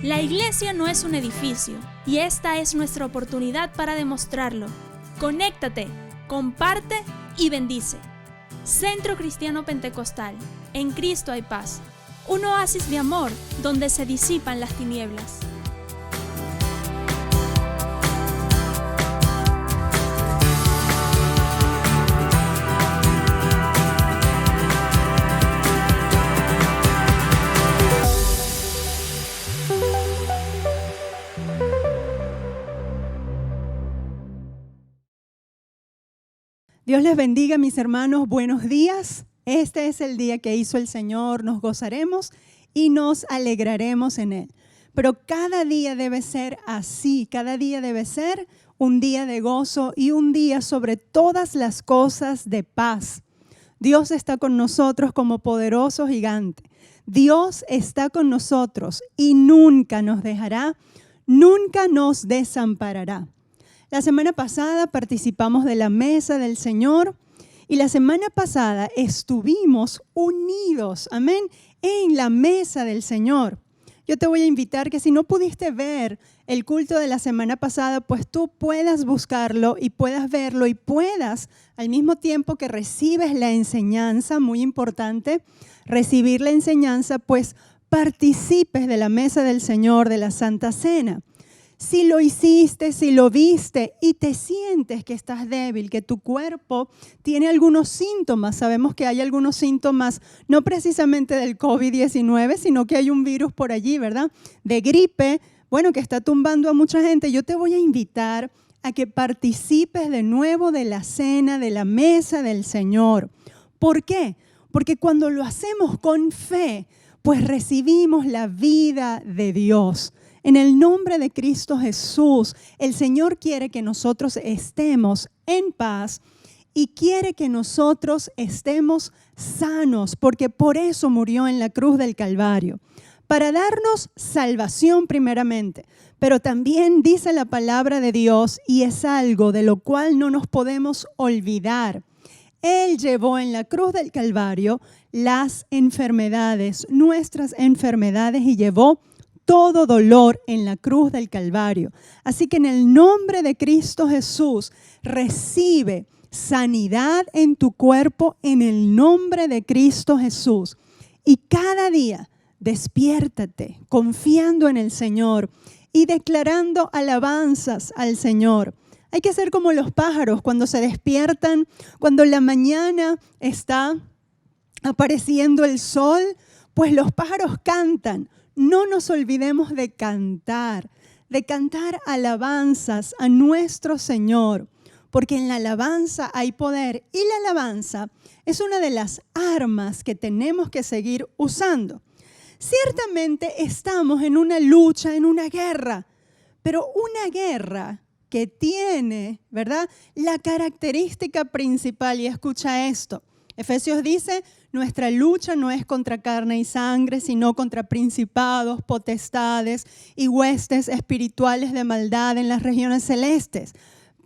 La iglesia no es un edificio y esta es nuestra oportunidad para demostrarlo. Conéctate, comparte y bendice. Centro Cristiano Pentecostal, en Cristo hay paz. Un oasis de amor donde se disipan las tinieblas. Dios les bendiga, mis hermanos. Buenos días. Este es el día que hizo el Señor. Nos gozaremos y nos alegraremos en Él. Pero cada día debe ser así. Cada día debe ser un día de gozo y un día sobre todas las cosas de paz. Dios está con nosotros como poderoso gigante. Dios está con nosotros y nunca nos dejará, nunca nos desamparará. La semana pasada participamos de la mesa del Señor y la semana pasada estuvimos unidos, amén, en la mesa del Señor. Yo te voy a invitar que si no pudiste ver el culto de la semana pasada, pues tú puedas buscarlo y puedas verlo y puedas, al mismo tiempo que recibes la enseñanza, muy importante, recibir la enseñanza, pues participes de la mesa del Señor, de la Santa Cena. Si lo hiciste, si lo viste y te sientes que estás débil, que tu cuerpo tiene algunos síntomas, sabemos que hay algunos síntomas, no precisamente del COVID-19, sino que hay un virus por allí, ¿verdad? De gripe, bueno, que está tumbando a mucha gente. Yo te voy a invitar a que participes de nuevo de la cena, de la mesa del Señor. ¿Por qué? Porque cuando lo hacemos con fe, pues recibimos la vida de Dios. En el nombre de Cristo Jesús, el Señor quiere que nosotros estemos en paz y quiere que nosotros estemos sanos, porque por eso murió en la cruz del Calvario, para darnos salvación primeramente, pero también dice la palabra de Dios y es algo de lo cual no nos podemos olvidar. Él llevó en la cruz del Calvario las enfermedades, nuestras enfermedades, y llevó todo dolor en la cruz del Calvario. Así que en el nombre de Cristo Jesús, recibe sanidad en tu cuerpo en el nombre de Cristo Jesús. Y cada día despiértate confiando en el Señor y declarando alabanzas al Señor. Hay que ser como los pájaros cuando se despiertan, cuando la mañana está apareciendo el sol, pues los pájaros cantan. No nos olvidemos de cantar alabanzas a nuestro Señor, porque en la alabanza hay poder y la alabanza es una de las armas que tenemos que seguir usando. Ciertamente estamos en una lucha, en una guerra, pero una guerra que tiene, ¿verdad?, la característica principal, y escucha esto. Efesios dice, nuestra lucha no es contra carne y sangre, sino contra principados, potestades y huestes espirituales de maldad en las regiones celestes.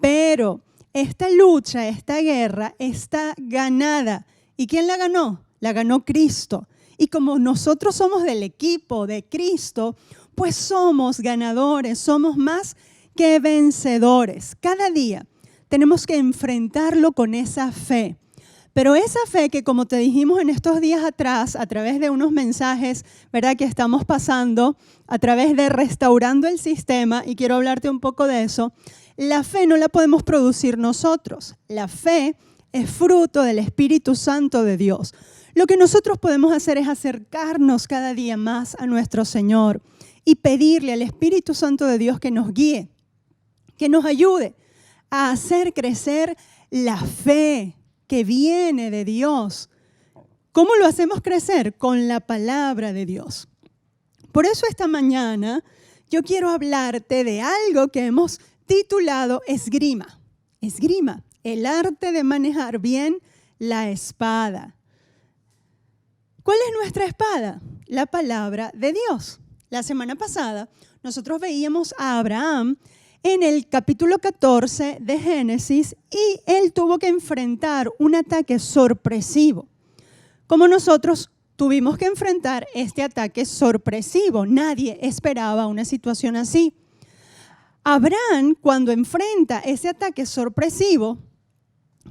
Pero esta lucha, esta guerra está ganada. ¿Y quién la ganó? La ganó Cristo. Y como nosotros somos del equipo de Cristo, pues somos ganadores, somos más que vencedores. Cada día tenemos que enfrentarlo con esa fe. Pero esa fe que, como te dijimos en estos días atrás, a través de unos mensajes, ¿verdad?, que estamos pasando, a través de Restaurando el Sistema, y quiero hablarte un poco de eso, la fe no la podemos producir nosotros. La fe es fruto del Espíritu Santo de Dios. Lo que nosotros podemos hacer es acercarnos cada día más a nuestro Señor y pedirle al Espíritu Santo de Dios que nos guíe, que nos ayude a hacer crecer la fe que viene de Dios. ¿Cómo lo hacemos crecer? Con la palabra de Dios. Por eso esta mañana yo quiero hablarte de algo que hemos titulado esgrima. Esgrima, el arte de manejar bien la espada. ¿Cuál es nuestra espada? La palabra de Dios. La semana pasada nosotros veíamos a Abraham en el capítulo 14 de Génesis y él tuvo que enfrentar un ataque sorpresivo. Como nosotros tuvimos que enfrentar este ataque sorpresivo. Nadie esperaba una situación así. Abraham, cuando enfrenta ese ataque sorpresivo,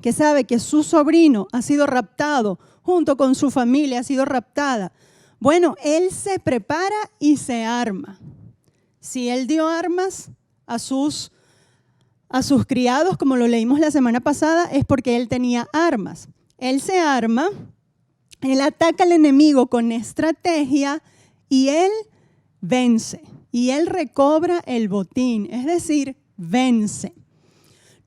que sabe que su sobrino ha sido raptado, junto con su familia ha sido raptada, bueno, él se prepara y se arma. Si él dio armas a sus criados, como lo leímos la semana pasada, es porque él tenía armas. Él se arma, él ataca al enemigo con estrategia y él vence. Y él recobra el botín, es decir, vence.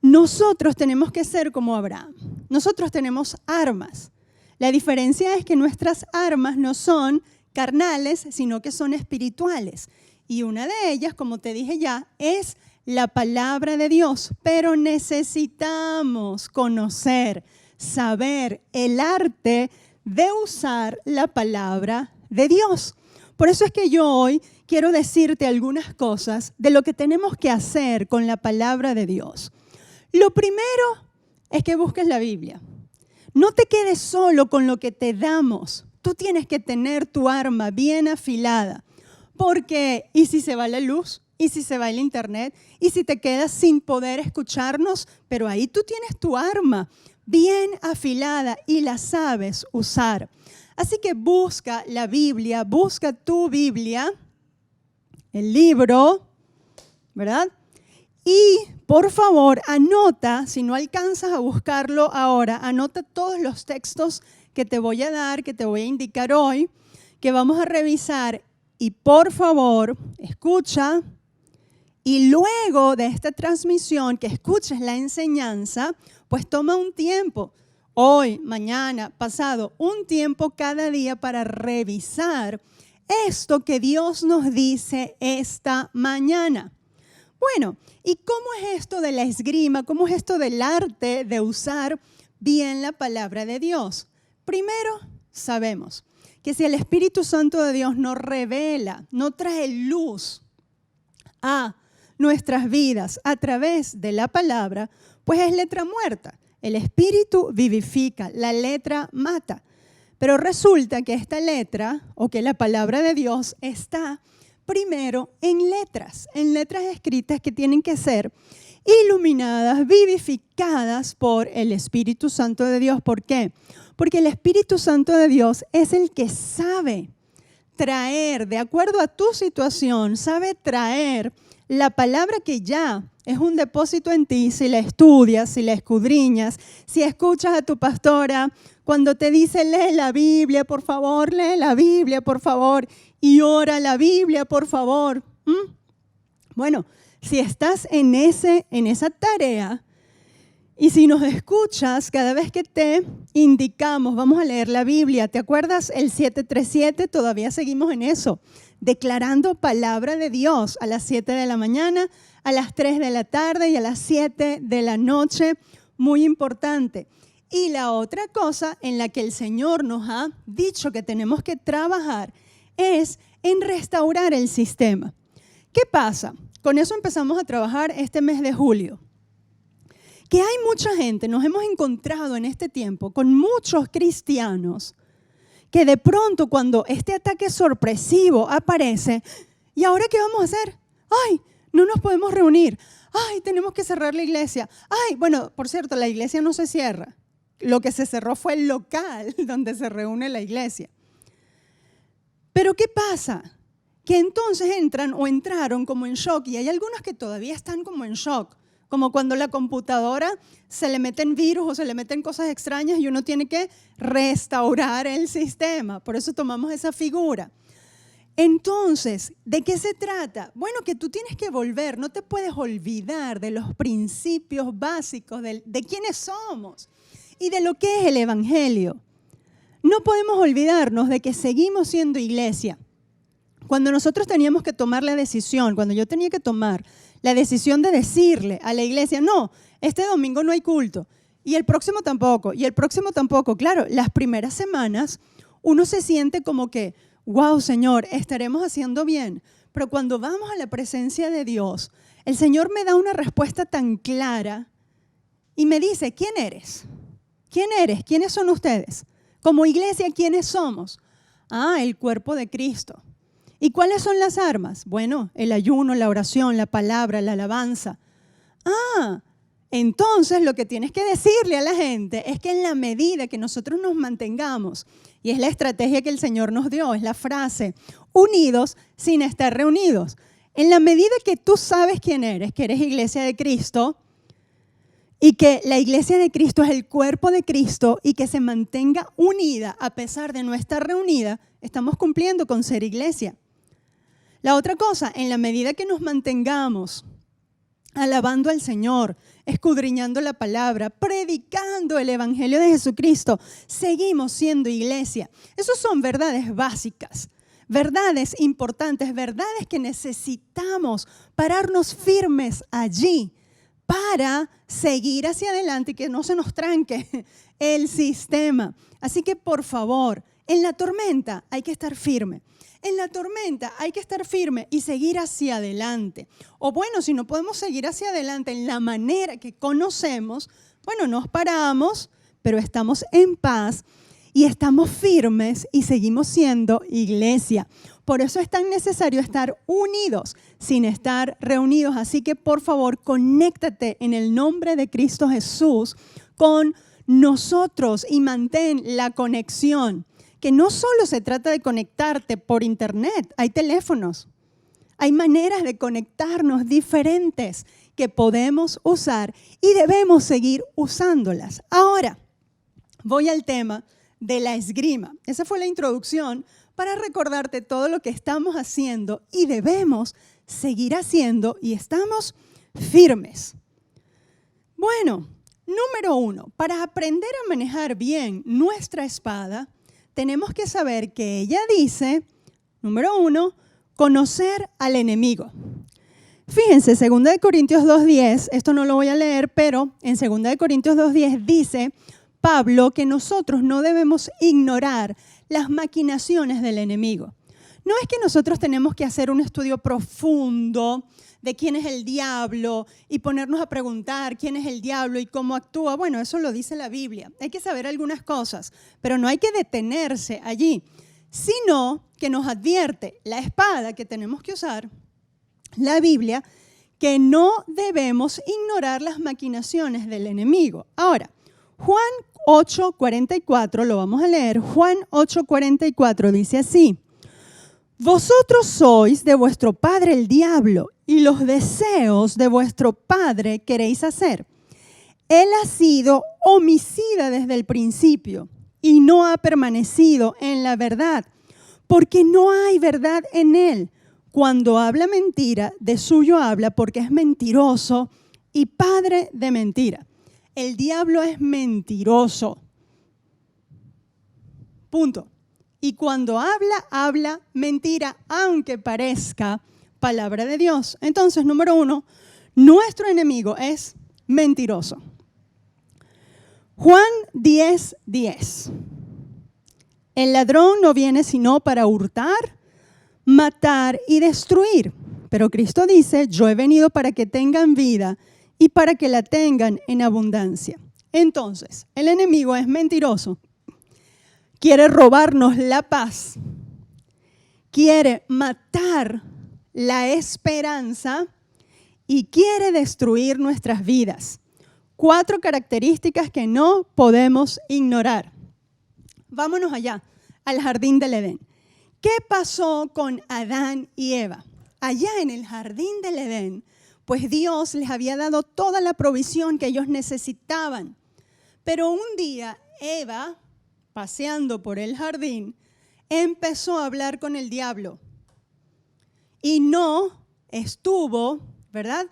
Nosotros tenemos que ser como Abraham. Nosotros tenemos armas. La diferencia es que nuestras armas no son carnales, sino que son espirituales. Y una de ellas, como te dije ya, es la palabra de Dios. Pero necesitamos conocer, saber el arte de usar la palabra de Dios. Por eso es que yo hoy quiero decirte algunas cosas de lo que tenemos que hacer con la palabra de Dios. Lo primero es que busques la Biblia. No te quedes solo con lo que te damos. Tú tienes que tener tu arma bien afilada. Porque, ¿y si se va la luz? ¿Y si se va el internet? ¿Y si te quedas sin poder escucharnos? Pero ahí tú tienes tu arma bien afilada y la sabes usar. Así que busca la Biblia, busca tu Biblia, el libro, ¿verdad? Y por favor, anota, si no alcanzas a buscarlo ahora, anota todos los textos que te voy a dar, que te voy a indicar hoy, que vamos a revisar. Y por favor, escucha. Y luego de esta transmisión, que escuches la enseñanza, pues toma un tiempo, hoy, mañana, pasado, un tiempo cada día para revisar esto que Dios nos dice esta mañana. Bueno, ¿y cómo es esto de la esgrima? ¿Cómo es esto del arte de usar bien la palabra de Dios? Primero, sabemos que si el Espíritu Santo de Dios nos revela, no trae luz a nuestras vidas a través de la palabra, pues es letra muerta. El Espíritu vivifica, la letra mata. Pero resulta que esta letra, o que la palabra de Dios está primero en letras escritas que tienen que ser iluminadas, vivificadas por el Espíritu Santo de Dios. ¿Por qué? Porque el Espíritu Santo de Dios es el que sabe traer, de acuerdo a tu situación, sabe traer la palabra que ya es un depósito en ti, si la estudias, si la escudriñas, si escuchas a tu pastora cuando te dice lee la Biblia, por favor, lee la Biblia, por favor, y ora la Biblia, por favor. Bueno, si estás en esa tarea y si nos escuchas cada vez que te indicamos, vamos a leer la Biblia, ¿te acuerdas? El 737, todavía seguimos en eso, declarando palabra de Dios a las 7 de la mañana, a las 3 de la tarde y a las 7 de la noche, muy importante. Y la otra cosa en la que el Señor nos ha dicho que tenemos que trabajar es en restaurar el sistema. ¿Qué pasa? Con eso empezamos a trabajar este mes de julio. Que hay mucha gente, nos hemos encontrado en este tiempo con muchos cristianos que de pronto cuando este ataque sorpresivo aparece, ¿y ahora qué vamos a hacer? ¡Ay, no nos podemos reunir! ¡Ay, tenemos que cerrar la iglesia! ¡Ay, bueno, por cierto, la iglesia no se cierra! Lo que se cerró fue el local donde se reúne la iglesia. Pero ¿qué pasa? Que entonces entran o entraron como en shock, y hay algunos que todavía están como en shock, como cuando la computadora se le meten virus o se le meten cosas extrañas y uno tiene que restaurar el sistema. Por eso tomamos esa figura. Entonces, ¿de qué se trata? Bueno, que tú tienes que volver, no te puedes olvidar de los principios básicos de quiénes somos y de lo que es el Evangelio. No podemos olvidarnos de que seguimos siendo iglesia. Cuando nosotros teníamos que tomar la decisión, cuando yo tenía que tomar la decisión de decirle a la iglesia, no, este domingo no hay culto, y el próximo tampoco, y el próximo tampoco. Claro, las primeras semanas uno se siente como que, wow, Señor, estaremos haciendo bien. Pero cuando vamos a la presencia de Dios, el Señor me da una respuesta tan clara y me dice, ¿quién eres? ¿Quién eres? ¿Quiénes son ustedes? Como iglesia, ¿quiénes somos? El cuerpo de Cristo. ¿Y cuáles son las armas? Bueno, el ayuno, la oración, la palabra, la alabanza. Entonces lo que tienes que decirle a la gente es que en la medida que nosotros nos mantengamos, y es la estrategia que el Señor nos dio, es la frase, unidos sin estar reunidos. En la medida que tú sabes quién eres, que eres iglesia de Cristo, y que la iglesia de Cristo es el cuerpo de Cristo y que se mantenga unida a pesar de no estar reunida, estamos cumpliendo con ser iglesia. La otra cosa, en la medida que nos mantengamos alabando al Señor, escudriñando la palabra, predicando el Evangelio de Jesucristo, seguimos siendo iglesia. Esas son verdades básicas, verdades importantes, verdades que necesitamos pararnos firmes allí para seguir hacia adelante y que no se nos tranque el sistema. Así que, por favor, en la tormenta hay que estar firme. En la tormenta hay que estar firme y seguir hacia adelante. O bueno, si no podemos seguir hacia adelante en la manera que conocemos, bueno, nos paramos, pero estamos en paz y estamos firmes y seguimos siendo iglesia. Por eso es tan necesario estar unidos sin estar reunidos. Así que, por favor, conéctate en el nombre de Cristo Jesús con nosotros y mantén la conexión. Que no solo se trata de conectarte por internet, hay teléfonos, hay maneras de conectarnos diferentes que podemos usar y debemos seguir usándolas. Ahora, voy al tema de la esgrima. Esa fue la introducción para recordarte todo lo que estamos haciendo y debemos seguir haciendo y estamos firmes. Bueno, número 1, para aprender a manejar bien nuestra espada, tenemos que saber que ella dice, número 1, conocer al enemigo. Fíjense, 2 Corintios 2:10, esto no lo voy a leer, pero en 2 Corintios 2:10 dice Pablo que nosotros no debemos ignorar las maquinaciones del enemigo. No es que nosotros tenemos que hacer un estudio profundo de quién es el diablo y ponernos a preguntar quién es el diablo y cómo actúa. Bueno, eso lo dice la Biblia. Hay que saber algunas cosas, pero no hay que detenerse allí, sino que nos advierte la espada que tenemos que usar, la Biblia, que no debemos ignorar las maquinaciones del enemigo. Ahora, Juan 8:44, lo vamos a leer. Juan 8:44 dice así: vosotros sois de vuestro padre el diablo y los deseos de vuestro padre queréis hacer. Él ha sido homicida desde el principio y no ha permanecido en la verdad, porque no hay verdad en él. Cuando habla mentira, de suyo habla porque es mentiroso y padre de mentira. El diablo es mentiroso. Punto. Y cuando habla mentira, aunque parezca palabra de Dios. Entonces, número 1, nuestro enemigo es mentiroso. Juan 10:10. El ladrón no viene sino para hurtar, matar y destruir. Pero Cristo dice, yo he venido para que tengan vida y para que la tengan en abundancia. Entonces, el enemigo es mentiroso. Quiere robarnos la paz, quiere matar la esperanza y quiere destruir nuestras vidas. 4 características que no podemos ignorar. Vámonos allá, al jardín del Edén. ¿Qué pasó con Adán y Eva? Allá en el jardín del Edén, pues Dios les había dado toda la provisión que ellos necesitaban. Pero un día Eva, paseando por el jardín, empezó a hablar con el diablo y no estuvo, ¿verdad?,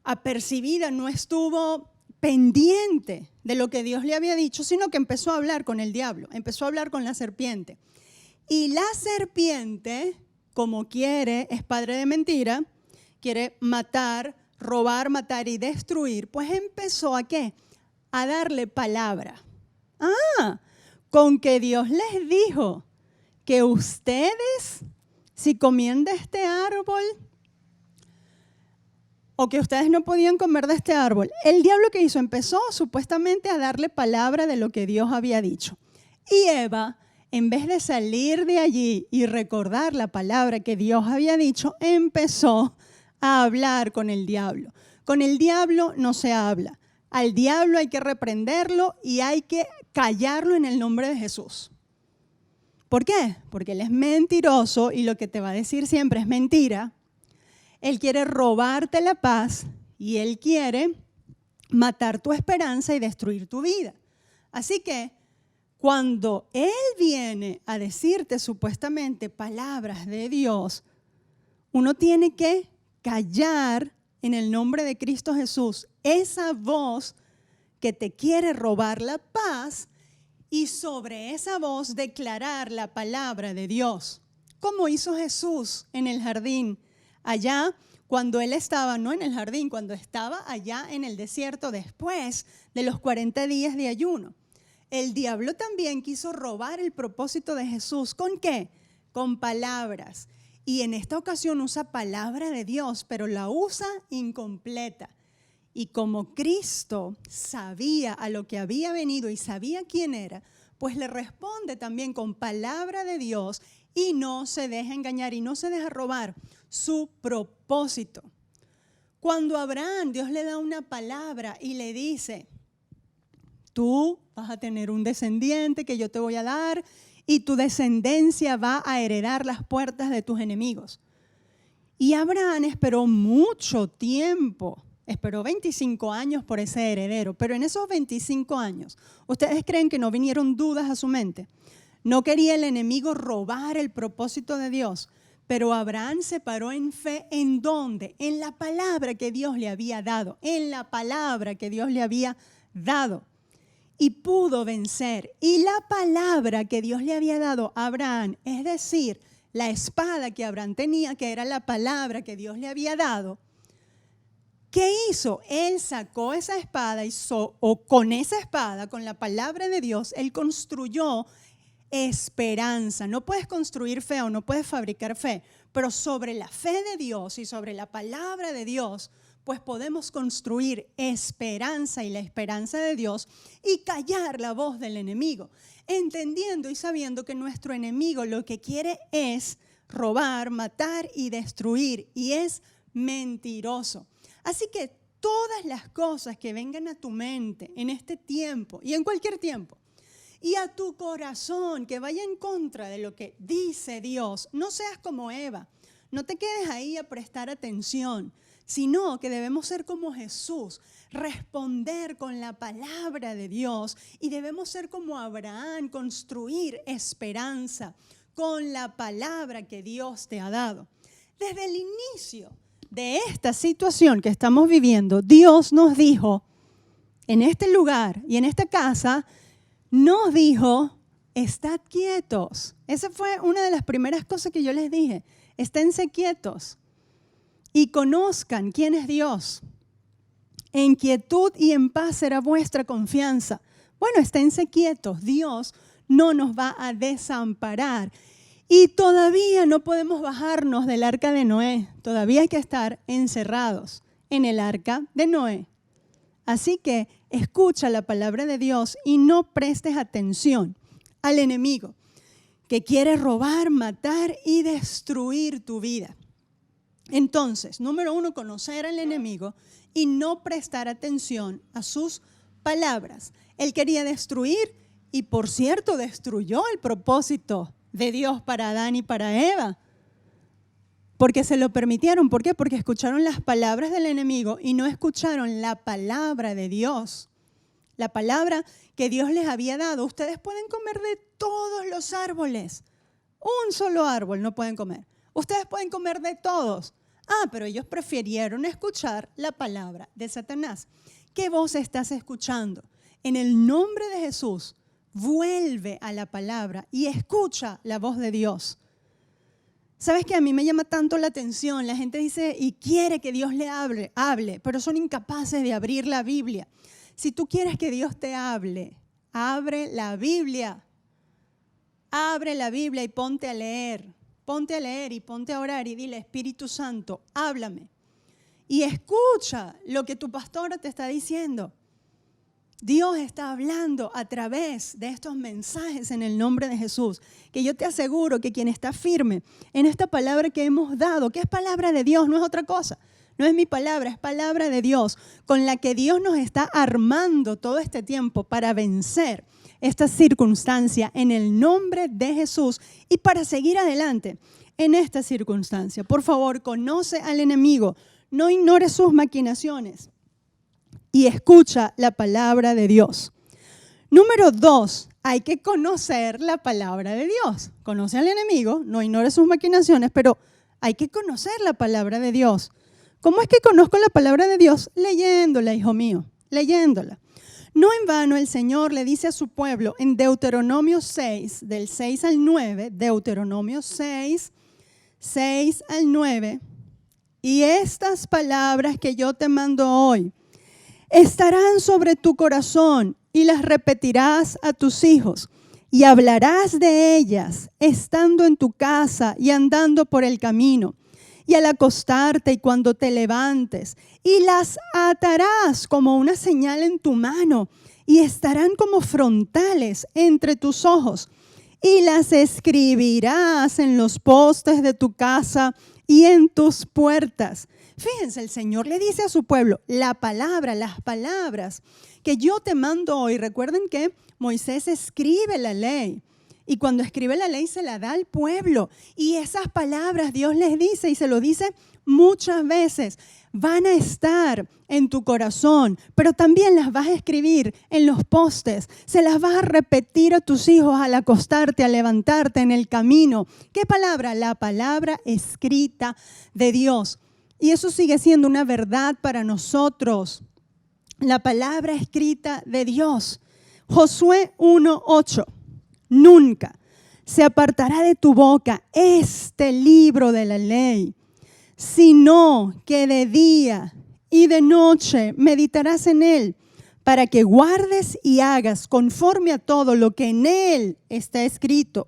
apercibida, no estuvo pendiente de lo que Dios le había dicho, sino que empezó a hablar con el diablo, empezó a hablar con la serpiente. Y la serpiente, como quiere, es padre de mentira, quiere matar, robar, matar y destruir, pues empezó ¿a qué? A darle palabra. Con que Dios les dijo que ustedes, si comían de este árbol, o que ustedes no podían comer de este árbol, el diablo que hizo empezó supuestamente a darle palabra de lo que Dios había dicho. Y Eva en vez de salir de allí y recordar la palabra que Dios había dicho, empezó a hablar con el diablo. Con el diablo no se habla. Al diablo hay que reprenderlo y hay que callarlo en el nombre de Jesús. ¿Por qué? Porque él es mentiroso y lo que te va a decir siempre es mentira. Él quiere robarte la paz y él quiere matar tu esperanza y destruir tu vida. Así que cuando él viene a decirte supuestamente palabras de Dios, uno tiene que callar en el nombre de Cristo Jesús esa voz que te quiere robar la paz y sobre esa voz declarar la palabra de Dios, como hizo Jesús en el jardín, allá cuando él estaba, no en el jardín, cuando estaba allá en el desierto después de los 40 días de ayuno. El diablo también quiso robar el propósito de Jesús. ¿Con qué? Con palabras. Y en esta ocasión usa palabra de Dios, pero la usa incompleta. Y como Cristo sabía a lo que había venido y sabía quién era, pues le responde también con palabra de Dios y no se deja engañar y no se deja robar su propósito. Cuando a Abraham Dios le da una palabra y le dice, tú vas a tener un descendiente que yo te voy a dar y tu descendencia va a heredar las puertas de tus enemigos. Y Abraham esperó mucho tiempo. Esperó 25 años por ese heredero, pero en esos 25 años, ¿ustedes creen que no vinieron dudas a su mente? No quería el enemigo robar el propósito de Dios, pero Abraham se paró en fe, ¿en dónde? En la palabra que Dios le había dado, en la palabra que Dios le había dado. Y pudo vencer. Y la palabra que Dios le había dado a Abraham, es decir, la espada que Abraham tenía, que era la palabra que Dios le había dado, ¿qué hizo? Él sacó esa espada con esa espada, con la palabra de Dios, él construyó esperanza. No puedes construir fe o no puedes fabricar fe, pero sobre la fe de Dios y sobre la palabra de Dios, pues podemos construir esperanza y la esperanza de Dios y callar la voz del enemigo, entendiendo y sabiendo que nuestro enemigo lo que quiere es robar, matar y destruir, y es mentiroso. Así que todas las cosas que vengan a tu mente en este tiempo y en cualquier tiempo y a tu corazón que vaya en contra de lo que dice Dios, no seas como Eva, no te quedes ahí a prestar atención, sino que debemos ser como Jesús, responder con la palabra de Dios y debemos ser como Abraham, construir esperanza con la palabra que Dios te ha dado. Desde el inicio de esta situación que estamos viviendo, Dios nos dijo, en este lugar y en esta casa, nos dijo, estad quietos. Esa fue una de las primeras cosas que yo les dije, esténse quietos y conozcan quién es Dios. En quietud y en paz será vuestra confianza. Bueno, esténse quietos, Dios no nos va a desamparar. Y todavía no podemos bajarnos del arca de Noé. Todavía hay que estar encerrados en el arca de Noé. Así que escucha la palabra de Dios y no prestes atención al enemigo que quiere robar, matar y destruir tu vida. Entonces, número 1, conocer al enemigo y no prestar atención a sus palabras. Él quería destruir y, por cierto, destruyó el propósito de Dios para Adán y para Eva, porque se lo permitieron. ¿Por qué? Porque escucharon las palabras del enemigo y no escucharon la palabra de Dios, la palabra que Dios les había dado. Ustedes pueden comer de todos los árboles, un solo árbol no pueden comer. Ustedes pueden comer de todos. Pero ellos prefirieron escuchar la palabra de Satanás. ¿Qué voz estás escuchando? En el nombre de Jesús, vuelve a la palabra y escucha la voz de Dios. ¿Sabes qué? A mí me llama tanto la atención. La gente dice y quiere que Dios le hable, pero son incapaces de abrir la Biblia. Si tú quieres que Dios te hable, abre la Biblia. Abre la Biblia y ponte a leer. Ponte a leer y ponte a orar y dile, Espíritu Santo, háblame. Y escucha lo que tu pastora te está diciendo. Dios está hablando a través de estos mensajes en el nombre de Jesús, que yo te aseguro que quien está firme en esta palabra que hemos dado, que es palabra de Dios, no es otra cosa, no es mi palabra, es palabra de Dios, con la que Dios nos está armando todo este tiempo para vencer esta circunstancia en el nombre de Jesús y para seguir adelante en esta circunstancia. Por favor, conoce al enemigo, no ignores sus maquinaciones y escucha la palabra de Dios. Número 2, hay que conocer la palabra de Dios. Conoce al enemigo, no ignores sus maquinaciones, pero hay que conocer la palabra de Dios. ¿Cómo es que conozco la palabra de Dios? Leyéndola, hijo mío, leyéndola. No en vano el Señor le dice a su pueblo en Deuteronomio 6, del 6 al 9, Deuteronomio 6, 6 al 9, y estas palabras que yo te mando hoy estarán sobre tu corazón y las repetirás a tus hijos y hablarás de ellas estando en tu casa y andando por el camino y al acostarte y cuando te levantes, y las atarás como una señal en tu mano y estarán como frontales entre tus ojos y las escribirás en los postes de tu casa y en tus puertas. Fíjense, el Señor le dice a su pueblo, la palabra, las palabras que yo te mando hoy. Recuerden que Moisés escribe la ley y cuando escribe la ley se la da al pueblo. Y esas palabras Dios les dice y se lo dice muchas veces. Van a estar en tu corazón, pero también las vas a escribir en los postes. Se las vas a repetir a tus hijos al acostarte, al levantarte en el camino. ¿Qué palabra? La palabra escrita de Dios. Y eso sigue siendo una verdad para nosotros. La palabra escrita de Dios. Josué 1:8. Nunca se apartará de tu boca este libro de la ley, sino que de día y de noche meditarás en él, para que guardes y hagas conforme a todo lo que en él está escrito.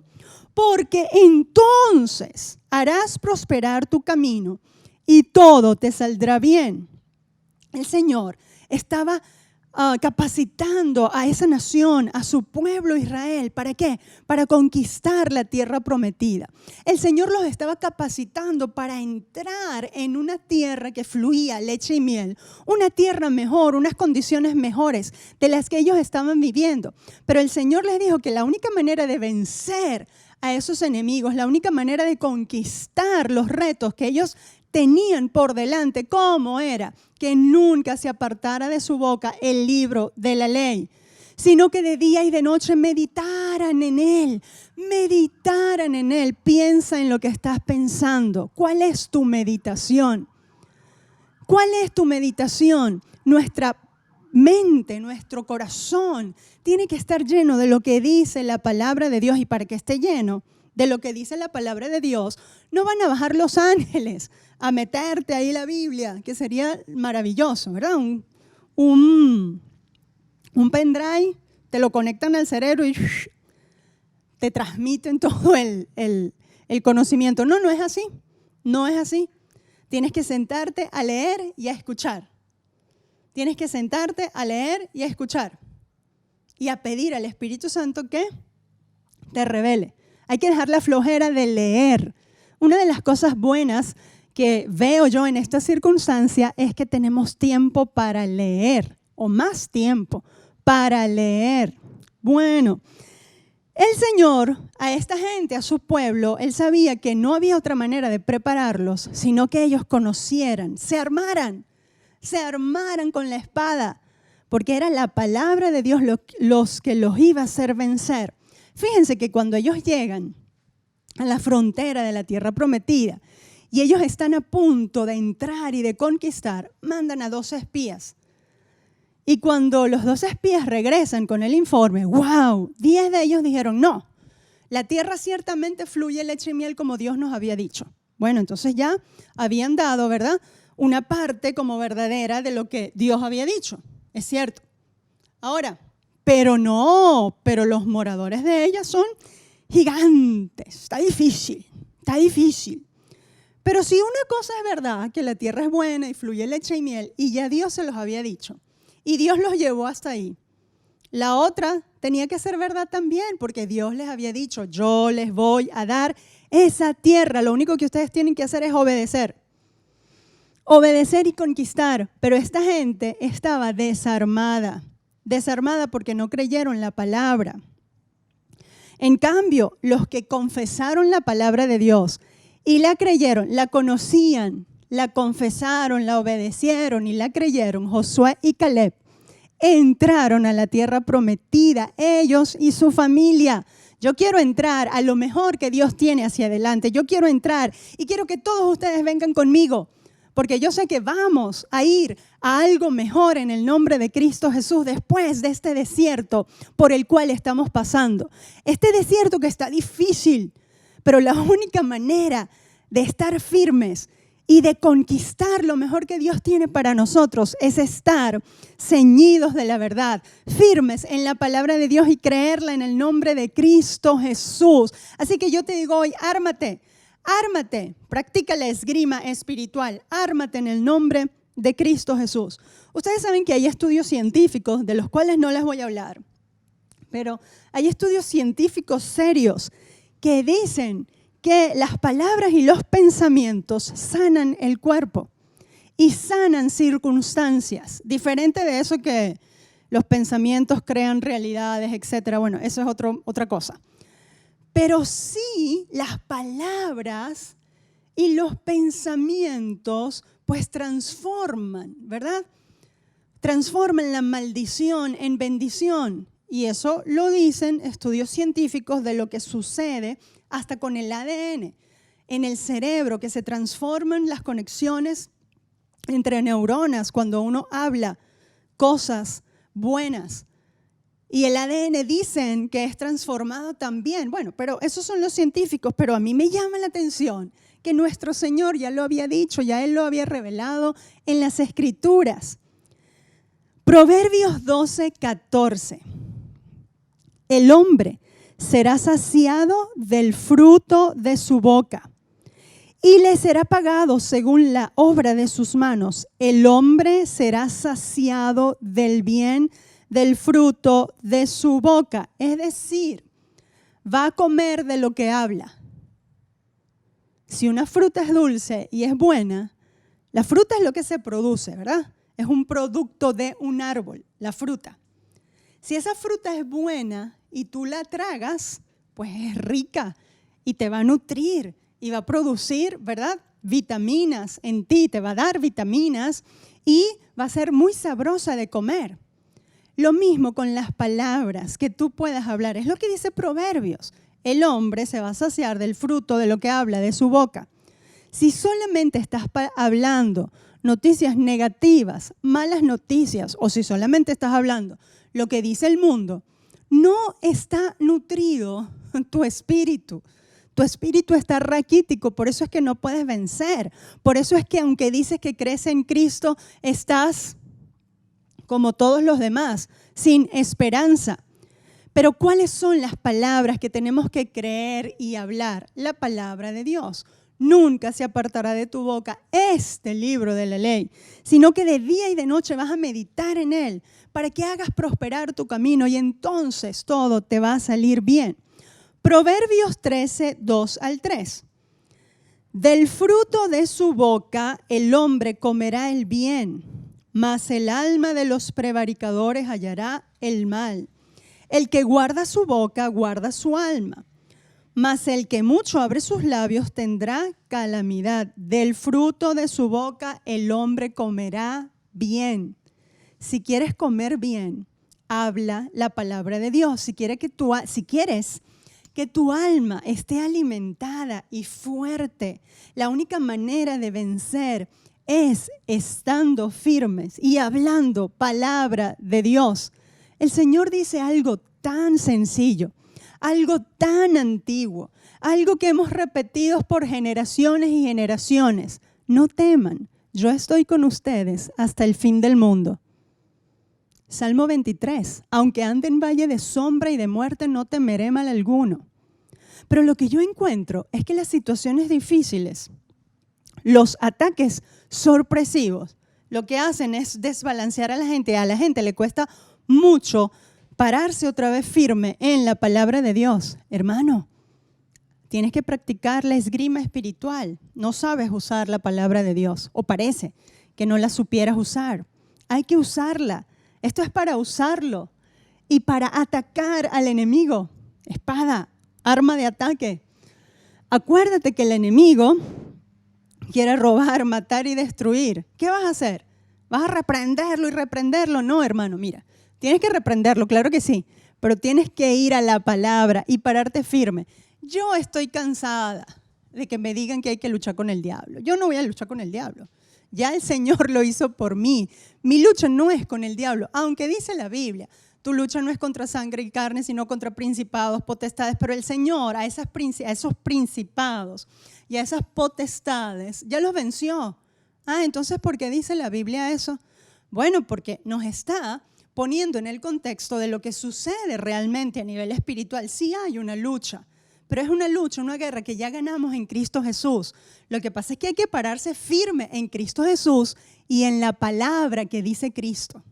Porque entonces harás prosperar tu camino y todo te saldrá bien. El Señor estaba capacitando a esa nación, a su pueblo Israel. ¿Para qué? Para conquistar la tierra prometida. El Señor los estaba capacitando para entrar en una tierra que fluía leche y miel, una tierra mejor, unas condiciones mejores de las que ellos estaban viviendo. Pero el Señor les dijo que la única manera de vencer a esos enemigos, la única manera de conquistar los retos que ellos tenían por delante, ¿cómo era? Que nunca se apartara de su boca el libro de la ley, sino que de día y de noche meditaran en él, meditaran en él. Piensa en lo que estás pensando. ¿Cuál es tu meditación? ¿Cuál es tu meditación? Nuestra mente, nuestro corazón tiene que estar lleno de lo que dice la palabra de Dios, y para que esté lleno de lo que dice la palabra de Dios, no van a bajar los ángeles a meterte ahí la Biblia, que sería maravilloso, ¿verdad? Un pendrive, te lo conectan al cerebro y te transmiten todo el conocimiento. No, no es así, no es así. Tienes que sentarte a leer y a escuchar. Tienes que sentarte a leer y a escuchar y a pedir al Espíritu Santo que te revele. Hay que dejar la flojera de leer. Una de las cosas buenas que veo yo en esta circunstancia es que tenemos tiempo para leer, o más tiempo para leer. Bueno, el Señor a esta gente, a su pueblo, Él sabía que no había otra manera de prepararlos, sino que ellos conocieran, se armaran con la espada, porque era la palabra de Dios los que los iba a hacer vencer. Fíjense que cuando ellos llegan a la frontera de la tierra prometida y ellos están a punto de entrar y de conquistar, mandan a 2 espías. Y cuando los 2 espías regresan con el informe, ¡wow! 10 de ellos dijeron, no, la tierra ciertamente fluye leche y miel como Dios nos había dicho. Bueno, entonces ya habían dado, ¿verdad?, una parte como verdadera de lo que Dios había dicho. Es cierto. Ahora, pero los moradores de ella son gigantes. Está difícil. Pero si una cosa es verdad, que la tierra es buena y fluye leche y miel, y ya Dios se los había dicho, y Dios los llevó hasta ahí, La otra tenía que ser verdad también, porque Dios les había dicho, yo les voy a dar esa tierra. Lo único que ustedes tienen que hacer es obedecer. Obedecer y conquistar. Pero esta gente estaba desarmada. Desarmada porque no creyeron la palabra. En cambio, los que confesaron la palabra de Dios y la creyeron, la conocían, la confesaron, la obedecieron y la creyeron, Josué y Caleb, entraron a la tierra prometida, ellos y su familia. Yo quiero entrar a lo mejor que Dios tiene hacia adelante. Yo quiero entrar y quiero que todos ustedes vengan conmigo, porque yo sé que vamos a ir a algo mejor en el nombre de Cristo Jesús después de este desierto por el cual estamos pasando. Este desierto que está difícil, pero la única manera de estar firmes y de conquistar lo mejor que Dios tiene para nosotros es estar ceñidos de la verdad, firmes en la palabra de Dios y creerla en el nombre de Cristo Jesús. Así que yo te digo hoy, ármate, practica la esgrima espiritual, ármate en el nombre de Cristo Jesús. Ustedes saben que hay estudios científicos de los cuales no les voy a hablar, pero hay estudios científicos serios que dicen que las palabras y los pensamientos sanan el cuerpo y sanan circunstancias. Diferente de eso que los pensamientos crean realidades, etc. Bueno, eso es otra cosa. Pero sí, las palabras y los pensamientos pues transforman, ¿verdad? Transforman la maldición en bendición. Y eso lo dicen estudios científicos de lo que sucede hasta con el ADN en el cerebro, que se transforman las conexiones entre neuronas cuando uno habla cosas buenas. Y el ADN dicen que es transformado también. Bueno, pero esos son los científicos, pero a mí me llama la atención que nuestro Señor ya lo había dicho, ya Él lo había revelado en las Escrituras. Proverbios 12:14. El hombre será saciado del fruto de su boca y le será pagado según la obra de sus manos. El hombre será saciado del bien del fruto de su boca. Es decir, va a comer de lo que habla. Si una fruta es dulce y es buena, la fruta es lo que se produce, ¿verdad? Es un producto de un árbol, la fruta. Si esa fruta es buena y tú la tragas, pues es rica y te va a nutrir y va a producir, ¿verdad?, vitaminas en ti, te va a dar vitaminas y va a ser muy sabrosa de comer. Lo mismo con las palabras que tú puedas hablar. Es lo que dice Proverbios. El hombre se va a saciar del fruto de lo que habla de su boca. Si solamente estás hablando noticias negativas, malas noticias, o si solamente estás hablando lo que dice el mundo, no está nutrido tu espíritu. Tu espíritu está raquítico, por eso es que no puedes vencer. Por eso es que aunque dices que crees en Cristo, estás como todos los demás, sin esperanza. Pero ¿cuáles son las palabras que tenemos que creer y hablar? La palabra de Dios. Nunca se apartará de tu boca este libro de la ley, sino que de día y de noche vas a meditar en él para que hagas prosperar tu camino y entonces todo te va a salir bien. Proverbios 13, 2-3. Del fruto de su boca el hombre comerá el bien, mas el alma de los prevaricadores hallará el mal. El que guarda su boca guarda su alma, mas el que mucho abre sus labios tendrá calamidad. Del fruto de su boca el hombre comerá bien. Si quieres comer bien, habla la palabra de Dios. Si quieres que tu alma esté alimentada y fuerte, la única manera de vencer es estando firmes y hablando palabra de Dios. El Señor dice algo tan sencillo, algo tan antiguo, algo que hemos repetido por generaciones y generaciones. No teman, yo estoy con ustedes hasta el fin del mundo. Salmo 23, aunque ande en valle de sombra y de muerte, no temeré mal alguno. Pero lo que yo encuentro es que las situaciones difíciles, los ataques sorpresivos, lo que hacen es desbalancear a la gente. A la gente le cuesta mucho pararse otra vez firme en la palabra de Dios. Hermano, tienes que practicar la esgrima espiritual. No sabes usar la palabra de Dios, o parece que no la supieras usar. Hay que usarla. Esto es para usarlo y para atacar al enemigo. Espada, arma de ataque. Acuérdate que el enemigo quiere robar, matar y destruir. ¿Qué vas a hacer? ¿Vas a reprenderlo y reprenderlo? No, hermano, mira, tienes que reprenderlo, claro que sí, pero tienes que ir a la palabra y pararte firme. Yo estoy cansada de que me digan que hay que luchar con el diablo. Yo no voy a luchar con el diablo. Ya el Señor lo hizo por mí. Mi lucha no es con el diablo, aunque dice la Biblia, tu lucha no es contra sangre y carne, sino contra principados, potestades. Pero el Señor a esos principados y a esas potestades ya los venció. Entonces, ¿por qué dice la Biblia eso? Bueno, porque nos está poniendo en el contexto de lo que sucede realmente a nivel espiritual. Sí hay una lucha, pero es una lucha, una guerra que ya ganamos en Cristo Jesús. Lo que pasa es que hay que pararse firme en Cristo Jesús y en la palabra que dice Cristo.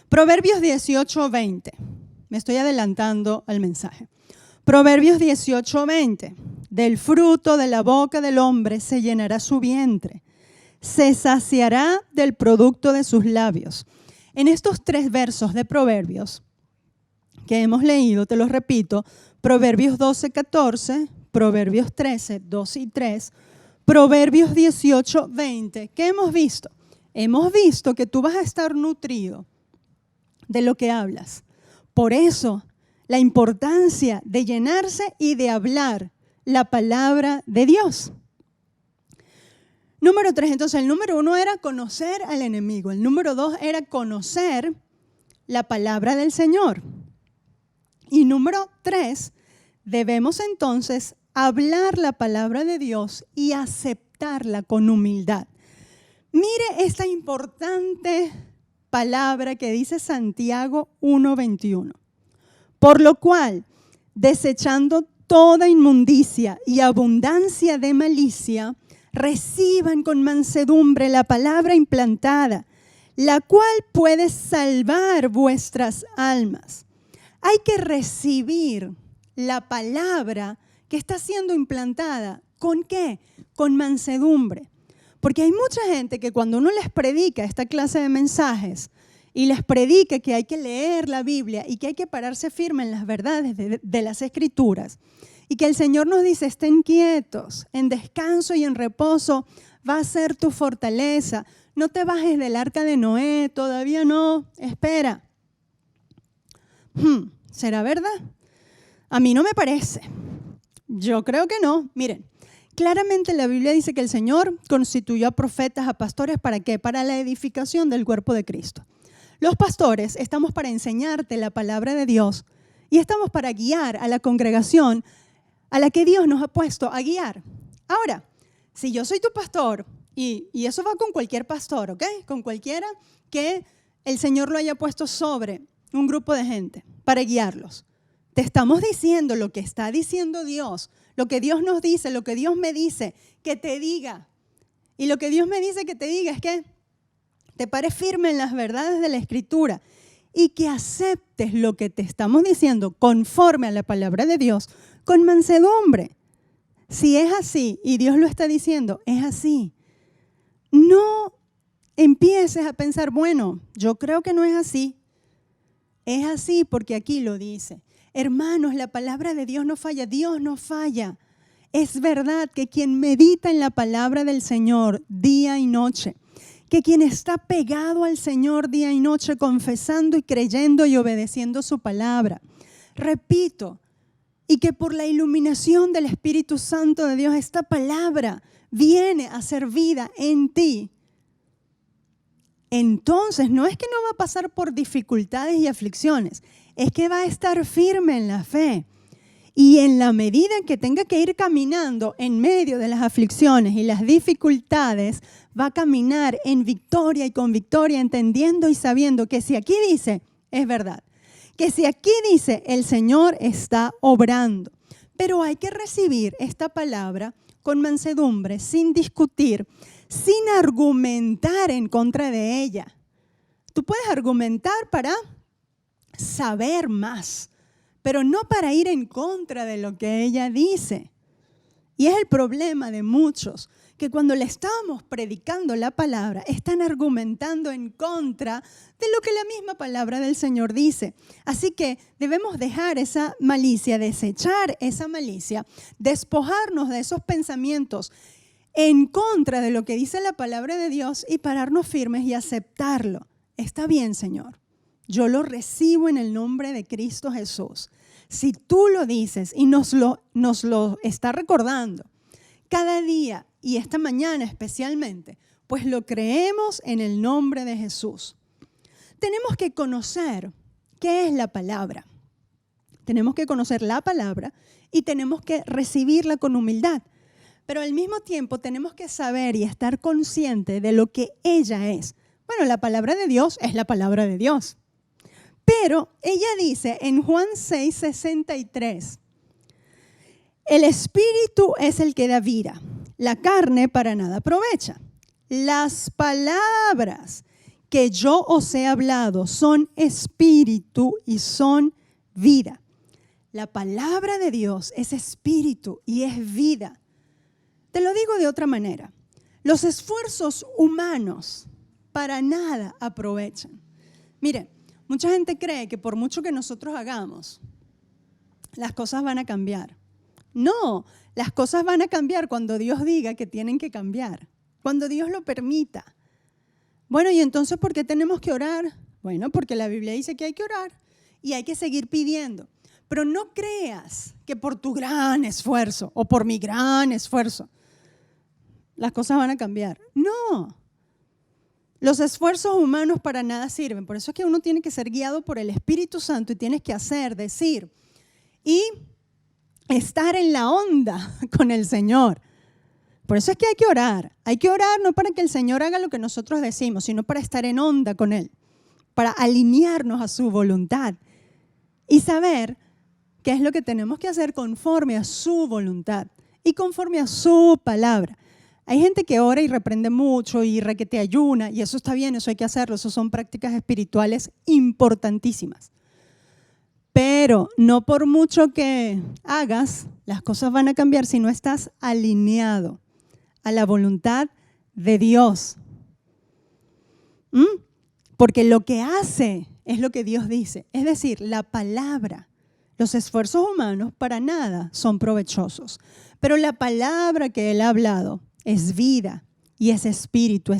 Proverbios 18:20. Me estoy adelantando al mensaje. Proverbios 18:20. Del fruto de la boca del hombre se llenará su vientre. Se saciará del producto de sus labios. En estos 3 versos de Proverbios que hemos leído, te los repito, Proverbios 12:14, Proverbios 13, 2 y 3, Proverbios 18:20. ¿Qué hemos visto? Hemos visto que tú vas a estar nutrido de lo que hablas. Por eso, la importancia de llenarse y de hablar la palabra de Dios. Número 3, entonces el número 1 era conocer al enemigo. El número 2 era conocer la palabra del Señor. Y número 3, debemos entonces hablar la palabra de Dios y aceptarla con humildad. Mire esta importante palabra que dice Santiago 1:21. Por lo cual, desechando toda inmundicia y abundancia de malicia, reciban con mansedumbre la palabra implantada, la cual puede salvar vuestras almas. Hay que recibir la palabra que está siendo implantada. ¿Con qué? Con mansedumbre. Porque hay mucha gente que cuando uno les predica esta clase de mensajes y les predica que hay que leer la Biblia y que hay que pararse firme en las verdades de las Escrituras y que el Señor nos dice, estén quietos, en descanso y en reposo va a ser tu fortaleza. No te bajes del arca de Noé, todavía no, espera. ¿Será verdad? A mí no me parece. Yo creo que no. Miren, claramente la Biblia dice que el Señor constituyó a profetas, a pastores, ¿para qué? Para la edificación del cuerpo de Cristo. Los pastores estamos para enseñarte la palabra de Dios y estamos para guiar a la congregación a la que Dios nos ha puesto a guiar. Ahora, si yo soy tu pastor, y eso va con cualquier pastor, ¿ok? Con cualquiera que el Señor lo haya puesto sobre un grupo de gente para guiarlos. Te estamos diciendo lo que está diciendo Dios, lo que Dios nos dice, lo que Dios me dice que te diga. Y lo que Dios me dice que te diga es que te pares firme en las verdades de la Escritura y que aceptes lo que te estamos diciendo conforme a la palabra de Dios con mansedumbre. Si es así y Dios lo está diciendo, es así. No empieces a pensar, bueno, yo creo que no es así. Es así porque aquí lo dice. Hermanos, la palabra de Dios no falla, Dios no falla. Es verdad que quien medita en la palabra del Señor día y noche, que quien está pegado al Señor día y noche, confesando y creyendo y obedeciendo su palabra, repito, y que por la iluminación del Espíritu Santo de Dios, esta palabra viene a ser vida en ti, entonces no es que no va a pasar por dificultades y aflicciones, es que va a estar firme en la fe. Y en la medida que tenga que ir caminando en medio de las aflicciones y las dificultades, va a caminar en victoria y con victoria, entendiendo y sabiendo que si aquí dice, es verdad. Que si aquí dice, el Señor está obrando. Pero hay que recibir esta palabra con mansedumbre, sin discutir, sin argumentar en contra de ella. Tú puedes argumentar para saber más, pero no para ir en contra de lo que ella dice. Y es el problema de muchos, que cuando le estamos predicando la palabra, están argumentando en contra de lo que la misma palabra del Señor dice. Así que debemos dejar esa malicia, desechar esa malicia, despojarnos de esos pensamientos en contra de lo que dice la palabra de Dios y pararnos firmes y aceptarlo. Está bien, Señor. Yo lo recibo en el nombre de Cristo Jesús. Si tú lo dices y nos lo está recordando cada día y esta mañana especialmente, pues lo creemos en el nombre de Jesús. Tenemos que conocer qué es la palabra. Tenemos que conocer la palabra y tenemos que recibirla con humildad. Pero al mismo tiempo tenemos que saber y estar consciente de lo que ella es. Bueno, la palabra de Dios es la palabra de Dios. Pero ella dice en Juan 6:63, el espíritu es el que da vida, la carne para nada aprovecha. Las palabras que yo os he hablado son espíritu y son vida. La palabra de Dios es espíritu y es vida. Te lo digo de otra manera. Los esfuerzos humanos para nada aprovechan. Mire, mucha gente cree que por mucho que nosotros hagamos, las cosas van a cambiar. No, las cosas van a cambiar cuando Dios diga que tienen que cambiar, cuando Dios lo permita. Bueno, ¿y entonces por qué tenemos que orar? Bueno, porque la Biblia dice que hay que orar y hay que seguir pidiendo. Pero no creas que por tu gran esfuerzo o por mi gran esfuerzo las cosas van a cambiar. No. Los esfuerzos humanos para nada sirven. Por eso es que uno tiene que ser guiado por el Espíritu Santo y tienes que hacer, decir y estar en la onda con el Señor. Por eso es que hay que orar. Hay que orar no para que el Señor haga lo que nosotros decimos, sino para estar en onda con Él, para alinearnos a su voluntad y saber qué es lo que tenemos que hacer conforme a su voluntad y conforme a su palabra. Hay gente que ora y reprende mucho y requete ayuna, y eso está bien, eso hay que hacerlo, eso son prácticas espirituales importantísimas. Pero no por mucho que hagas, las cosas van a cambiar si no estás alineado a la voluntad de Dios. Porque lo que hace es lo que Dios dice, es decir, la palabra. Los esfuerzos humanos para nada son provechosos, pero la palabra que Él ha hablado es vida y es espíritu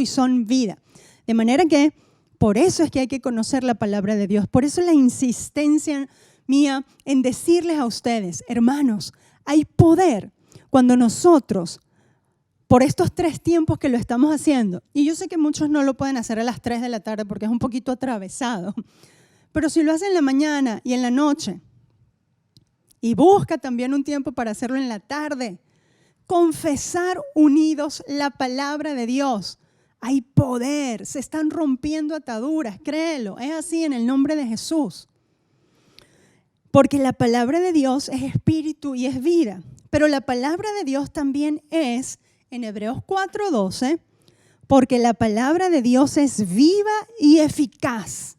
y son vida. De manera que por eso es que hay que conocer la palabra de Dios. Por eso la insistencia mía en decirles a ustedes, hermanos, hay poder cuando nosotros, por estos 3 tiempos que lo estamos haciendo, y yo sé que muchos no lo pueden hacer a las 3 de la tarde porque es un poquito atravesado, pero si lo hacen en la mañana y en la noche, y busca también un tiempo para hacerlo en la tarde, confesar unidos la palabra de Dios. Hay poder, se están rompiendo ataduras, créelo, es así en el nombre de Jesús. Porque la palabra de Dios es espíritu y es vida, pero la palabra de Dios también es, en Hebreos 4:12, porque la palabra de Dios es viva y eficaz.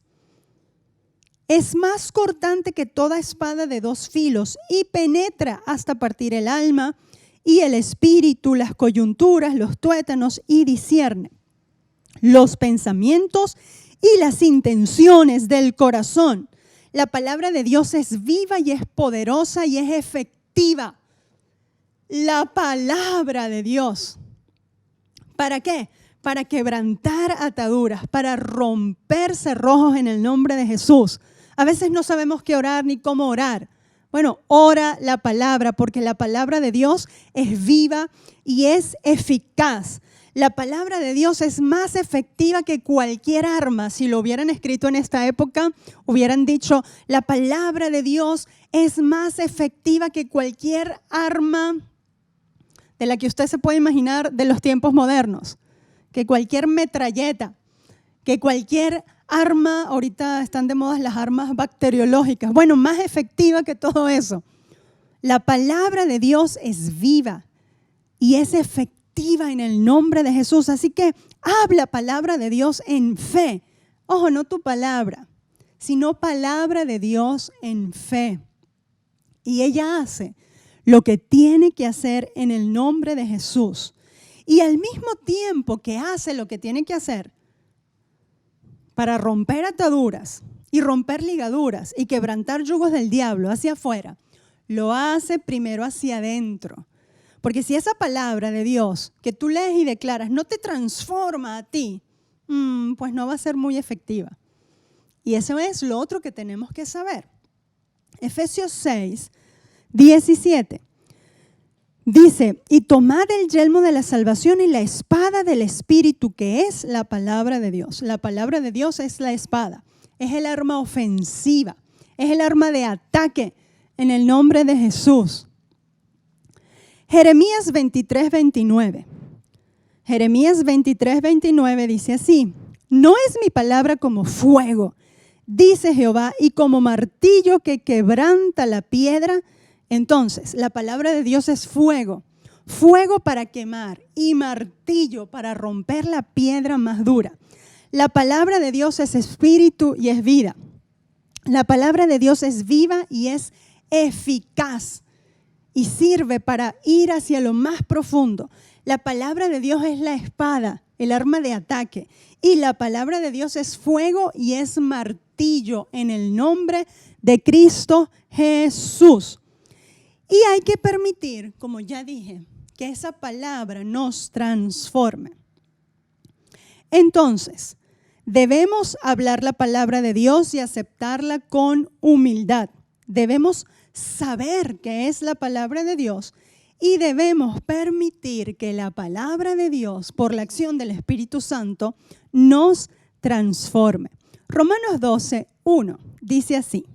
Es más cortante que toda espada de 2 filos y penetra hasta partir el alma y el espíritu, las coyunturas, los tuétanos y discierne los pensamientos y las intenciones del corazón. La palabra de Dios es viva y es poderosa y es efectiva. La palabra de Dios. ¿Para qué? Para quebrantar ataduras, para romper cerrojos en el nombre de Jesús. A veces no sabemos qué orar ni cómo orar. Bueno, ora la palabra porque la palabra de Dios es viva y es eficaz. La palabra de Dios es más efectiva que cualquier arma. Si lo hubieran escrito en esta época, hubieran dicho, la palabra de Dios es más efectiva que cualquier arma de la que usted se puede imaginar de los tiempos modernos, que cualquier metralleta, que cualquier arma, ahorita están de moda las armas bacteriológicas, bueno, más efectiva que todo eso. La palabra de Dios es viva y es efectiva en el nombre de Jesús. Así que habla palabra de Dios en fe. Ojo, no tu palabra, sino palabra de Dios en fe. Y ella hace lo que tiene que hacer en el nombre de Jesús. Y al mismo tiempo que hace lo que tiene que hacer para romper ataduras y romper ligaduras y quebrantar yugos del diablo hacia afuera, lo hace primero hacia adentro. Porque si esa palabra de Dios que tú lees y declaras no te transforma a ti, pues no va a ser muy efectiva. Y eso es lo otro que tenemos que saber. Efesios 6, 17. Dice, y tomad el yelmo de la salvación y la espada del Espíritu, que es la palabra de Dios. La palabra de Dios es la espada, es el arma ofensiva, es el arma de ataque en el nombre de Jesús. Jeremías 23, 29. Jeremías 23, 29 dice así, no es mi palabra como fuego, dice Jehová, y como martillo que quebranta la piedra. Entonces, la palabra de Dios es fuego, fuego para quemar y martillo para romper la piedra más dura. La palabra de Dios es espíritu y es vida. La palabra de Dios es viva y es eficaz y sirve para ir hacia lo más profundo. La palabra de Dios es la espada, el arma de ataque. Y la palabra de Dios es fuego y es martillo en el nombre de Cristo Jesús. Y hay que permitir, como ya dije, que esa palabra nos transforme. Entonces, debemos hablar la palabra de Dios y aceptarla con humildad. Debemos saber qué es la palabra de Dios y debemos permitir que la palabra de Dios, por la acción del Espíritu Santo, nos transforme. Romanos 12, 1 dice así.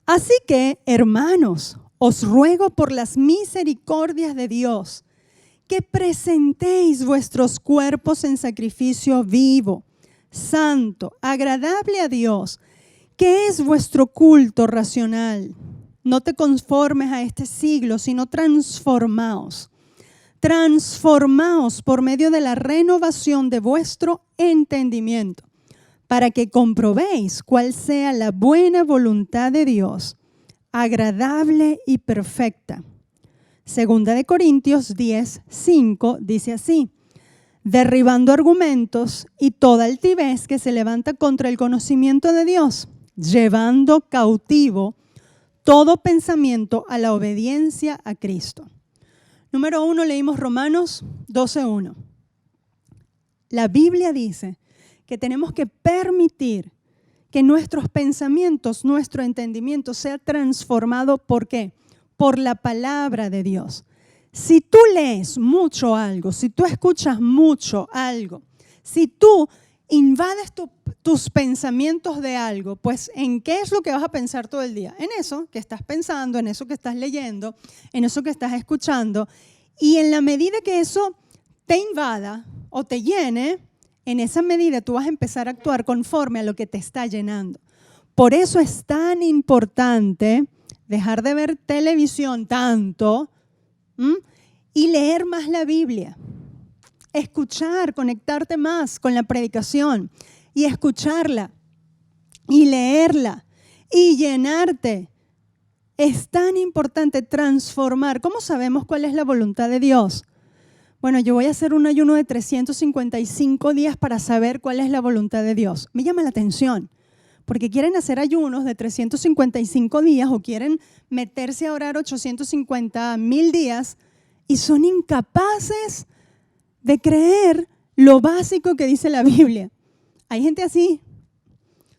Así que, hermanos, os ruego por las misericordias de Dios que presentéis vuestros cuerpos en sacrificio vivo, santo, agradable a Dios, que es vuestro culto racional. No te conformes a este siglo, sino transformaos. Transformaos por medio de la renovación de vuestro entendimiento, para que comprobéis cuál sea la buena voluntad de Dios, agradable y perfecta. Segunda de Corintios 10, 5 dice así, derribando argumentos y toda altivez que se levanta contra el conocimiento de Dios, llevando cautivo todo pensamiento a la obediencia a Cristo. Número 1, leímos Romanos 12:1. La Biblia dice que tenemos que permitir que nuestros pensamientos, nuestro entendimiento sea transformado. ¿Por qué? Por la palabra de Dios. Si tú lees mucho algo, si tú escuchas mucho algo, si tú invades tus pensamientos de algo, pues ¿en qué es lo que vas a pensar todo el día? En eso que estás pensando, en eso que estás leyendo, en eso que estás escuchando. Y en la medida que eso te invada o te llene, en esa medida tú vas a empezar a actuar conforme a lo que te está llenando. Por eso es tan importante dejar de ver televisión tanto y leer más la Biblia. Escuchar, conectarte más con la predicación y escucharla y leerla y llenarte. Es tan importante transformar. ¿Cómo sabemos cuál es la voluntad de Dios? Bueno, yo voy a hacer un ayuno de 355 días para saber cuál es la voluntad de Dios. Me llama la atención, porque quieren hacer ayunos de 355 días o quieren meterse a orar 850,000 días y son incapaces de creer lo básico que dice la Biblia. Hay gente así.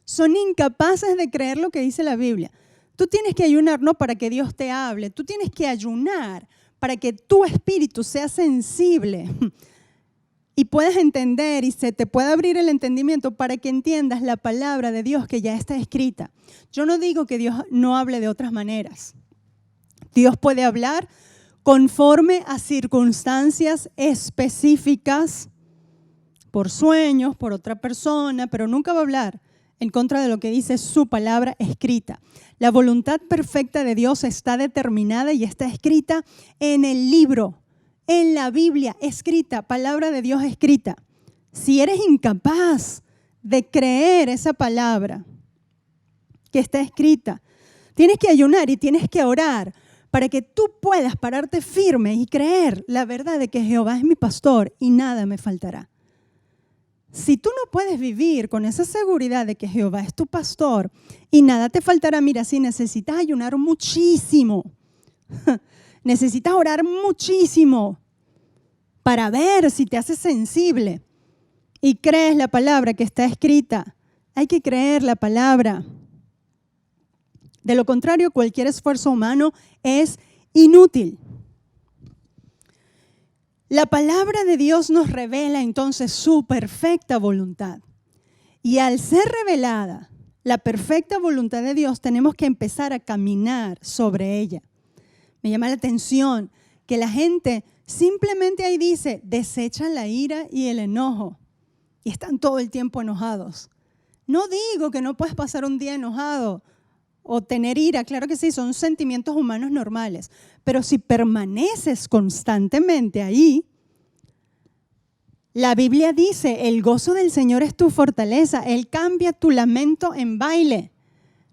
Son incapaces de creer lo que dice la Biblia. Tú tienes que ayunar no para que Dios te hable, tú tienes que ayunar para que tu espíritu sea sensible y puedas entender y se te pueda abrir el entendimiento para que entiendas la palabra de Dios que ya está escrita. Yo no digo que Dios no hable de otras maneras. Dios puede hablar conforme a circunstancias específicas, por sueños, por otra persona, pero nunca va a hablar en contra de lo que dice su palabra escrita. La voluntad perfecta de Dios está determinada y está escrita en el libro, en la Biblia escrita, palabra de Dios escrita. Si eres incapaz de creer esa palabra que está escrita. Tienes que ayunar y tienes que orar para que tú puedas pararte firme y creer la verdad de que Jehová es mi pastor y nada me faltará. Si tú no puedes vivir con esa seguridad de que Jehová es tu pastor y nada te faltará, mira, si necesitas ayunar muchísimo, necesitas orar muchísimo para ver si te haces sensible y crees la palabra que está escrita. Hay que creer la palabra. De lo contrario, cualquier esfuerzo humano es inútil. La palabra de Dios nos revela entonces su perfecta voluntad. Y al ser revelada la perfecta voluntad de Dios, tenemos que empezar a caminar sobre ella. Me llama la atención que la gente simplemente ahí dice, desechan la ira y el enojo. Y están todo el tiempo enojados. No digo que no puedes pasar un día enojado o tener ira, claro que sí, son sentimientos humanos normales. Pero si permaneces constantemente ahí, la Biblia dice, el gozo del Señor es tu fortaleza. Él cambia tu lamento en baile.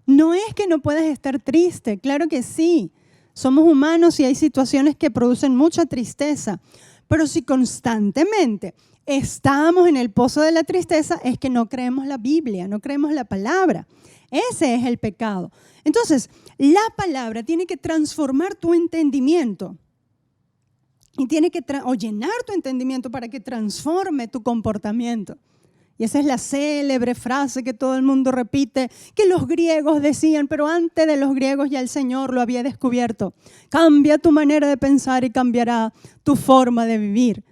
No es que no puedas estar triste, claro que sí. Somos humanos y hay situaciones que producen mucha tristeza. Pero si constantemente estamos en el pozo de la tristeza, es que no creemos la Biblia, no creemos la palabra. Ese es el pecado. Entonces, la palabra tiene que transformar tu entendimiento y tiene que llenar tu entendimiento para que transforme tu comportamiento. Y esa es la célebre frase que todo el mundo repite, que los griegos decían, pero antes de los griegos ya el Señor lo había descubierto. Cambia tu manera de pensar y cambiará tu forma de vivir.